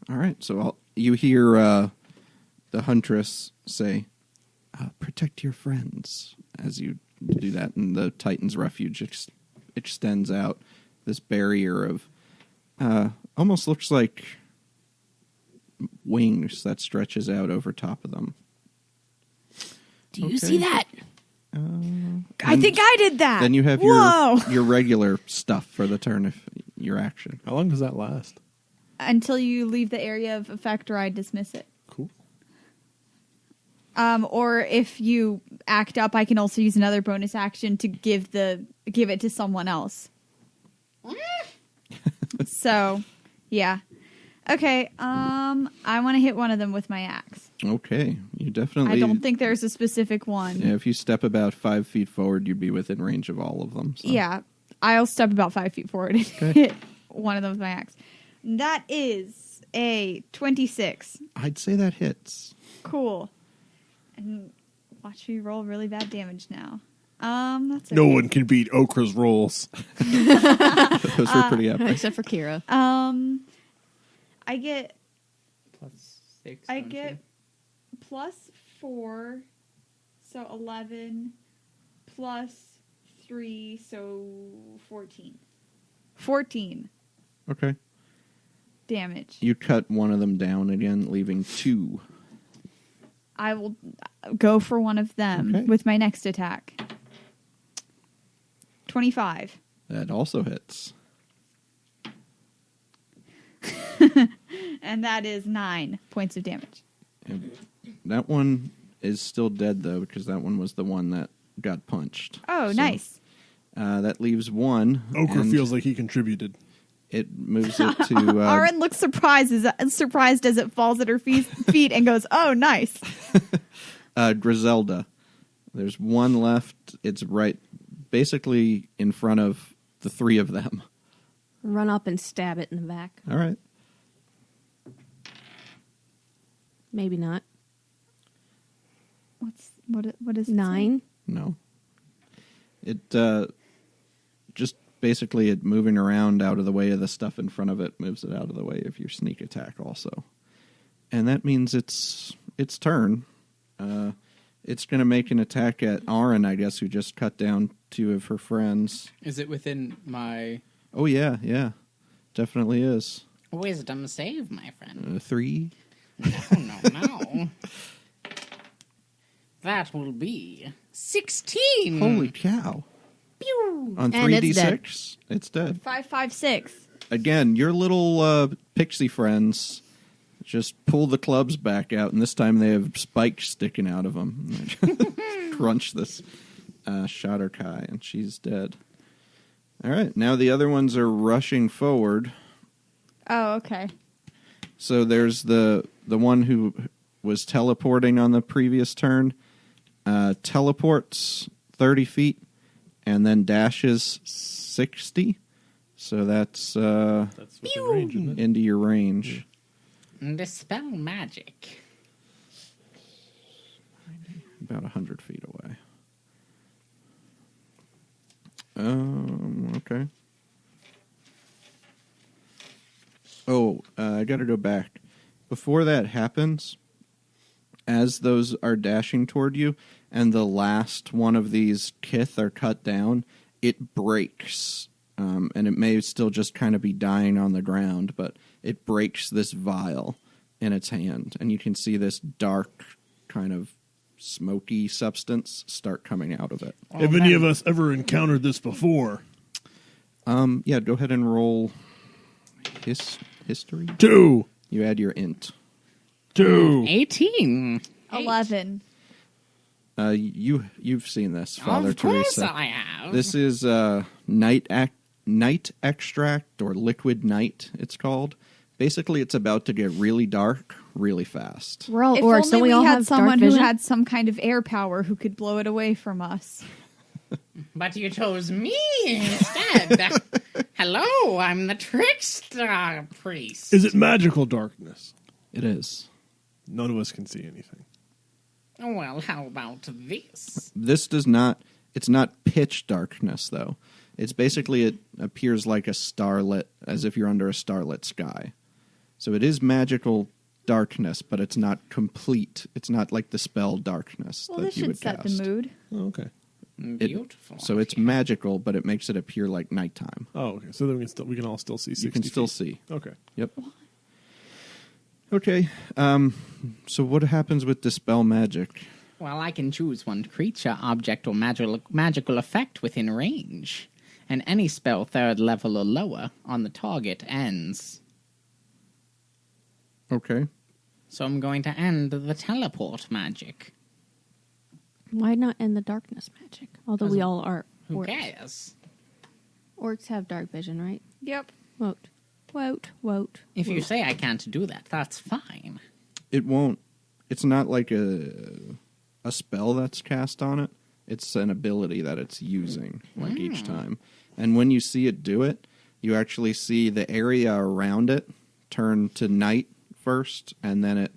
All right. So you hear the huntress say, protect your friends, as you do that. And the Titan's Refuge extends out this barrier of almost looks like wings that stretches out over top of them. Do you Okay. see that? I think I did that. Then you have Whoa. your regular stuff for the turn of your action. How long does that last? Until you leave the area of effect or I dismiss it. Cool. Or if you act up, I can also use another bonus action to give it to someone else. So, yeah. Okay, I want to hit one of them with my axe. Okay, you definitely. I don't think there's a specific one. Yeah, if you step about 5 feet forward, you'd be within range of all of them. So. Yeah, I'll step about 5 feet forward and hit one of them with my axe. That is a 26. I'd say that hits. Cool. And watch me roll really bad damage now. That's No okay. one can beat Okra's rolls. Those were pretty epic. Except for Kira. I get +6. I don't get you? +4, so 11, +3, so 14. 14. Okay. damage. You cut one of them down again, leaving 2. I will go for one of them Okay. with my next attack. 25. That also hits. And that is 9 points of damage. And that one is still dead, though, because that one was the one that got punched. Oh, So, nice. That leaves 1. Ochre and feels like he contributed. It moves it to... Ahrin looks surprised as it falls at her feet and goes, "Oh, nice." Griselda. There's 1 left. It's right, basically in front of the 3 of them. Run up and stab it in the back. All right. Maybe not. What is it say? 9. No. It just basically it moving around out of the way of the stuff in front of it moves it out of the way of your sneak attack also. And that means it's turn. It's going to make an attack at Ahrin, I guess, who just cut down 2 of her friends. Is it within my Oh, yeah. Definitely is. Wisdom save, my friend. 3. No. That will be 16. Holy cow. Pew. On And it's 3d6, it's dead. 5, 5, 6. Again, your little pixie friends just pull the clubs back out, and this time they have spikes sticking out of them. Crunch this Shadowkai, and she's dead. All right, now the other ones are rushing forward. Oh, okay. So there's the one who was teleporting on the previous turn, teleports 30 feet, and then dashes 60. So that's That's within range, isn't it? into your range. Dispel magic. About 100 feet away. Okay. Oh, I got to go back. Before that happens, as those are dashing toward you, and the last one of these kith are cut down, it breaks. And it may still just kind of be dying on the ground, but it breaks this vial in its hand. And you can see this dark, kind of smoky substance start coming out of it. Have any of us ever encountered this before? Yeah, go ahead and roll history. 2. You add your int. 2. 18. 11. You've seen this, Father Of course Teresa. I have. This is night extract or liquid night. It's called. Basically, it's about to get really dark, really fast. We're all If orcs. only Don't we we all had have someone dark who vision? had some kind of air power who could blow it away from us. But you chose me instead. Hello, I'm the trickster priest. Is it magical darkness? It is. None of us can see anything. Well, how about this? This does not. It's not pitch darkness, though. It's basically it appears like a starlit, as if you're under a starlit sky. So it is magical darkness, but it's not complete. It's not like the spell darkness Well, that this you should would set cast. the mood. Oh, okay. Beautiful. So it's magical, but it makes it appear like nighttime. Oh, okay. So then we can all still see 60 You can still feet. see. Okay. Yep. Okay. So what happens with dispel magic? Well, I can choose one creature, object, or magical effect within range. And any spell 3rd level or lower on the target ends. Okay. So I'm going to end the teleport magic. Why not end the darkness magic? Although we all are Who orcs. cares? Orcs have dark vision, right? Yep. Wote. If you say I can't do that, that's fine. It won't. It's not like a spell that's cast on it. It's an ability that it's using like each time. And when you see it do it, you actually see the area around it turn to night first, and then it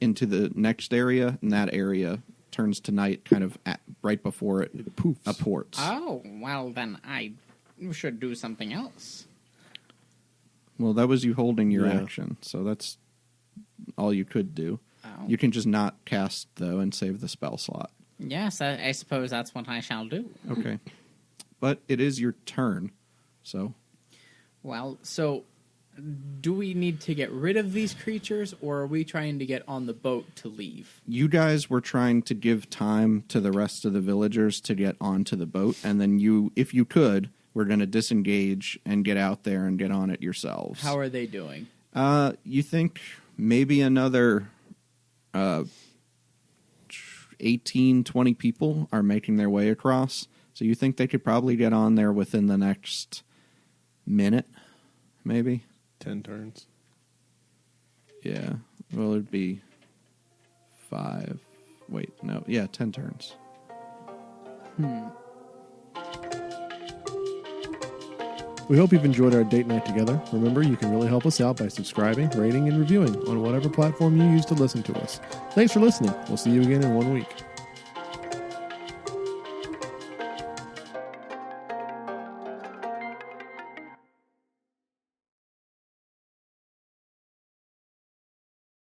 into the next area, and that area turns to night kind of right before it poofs. apports. Oh, well, then I should do something else. Well, that was you holding your Yeah. action, so that's all you could do. Oh. You can just not cast, though, and save the spell slot. Yes, I suppose that's what I shall do. Okay. But it is your turn, so... Well, so do we need to get rid of these creatures, or are we trying to get on the boat to leave? You guys were trying to give time to the rest of the villagers to get onto the boat, and then you, if you could, were going to disengage and get out there and get on it yourselves. How are they doing? You think maybe another 18, 20 people are making their way across. So you think they could probably get on there within the next minute, maybe? 10 turns. Yeah. Well, it'd be 5. Wait, no. Yeah, 10 turns. We hope you've enjoyed our date night together. Remember, you can really help us out by subscribing, rating, and reviewing on whatever platform you use to listen to us. Thanks for listening. We'll see you again in 1 week.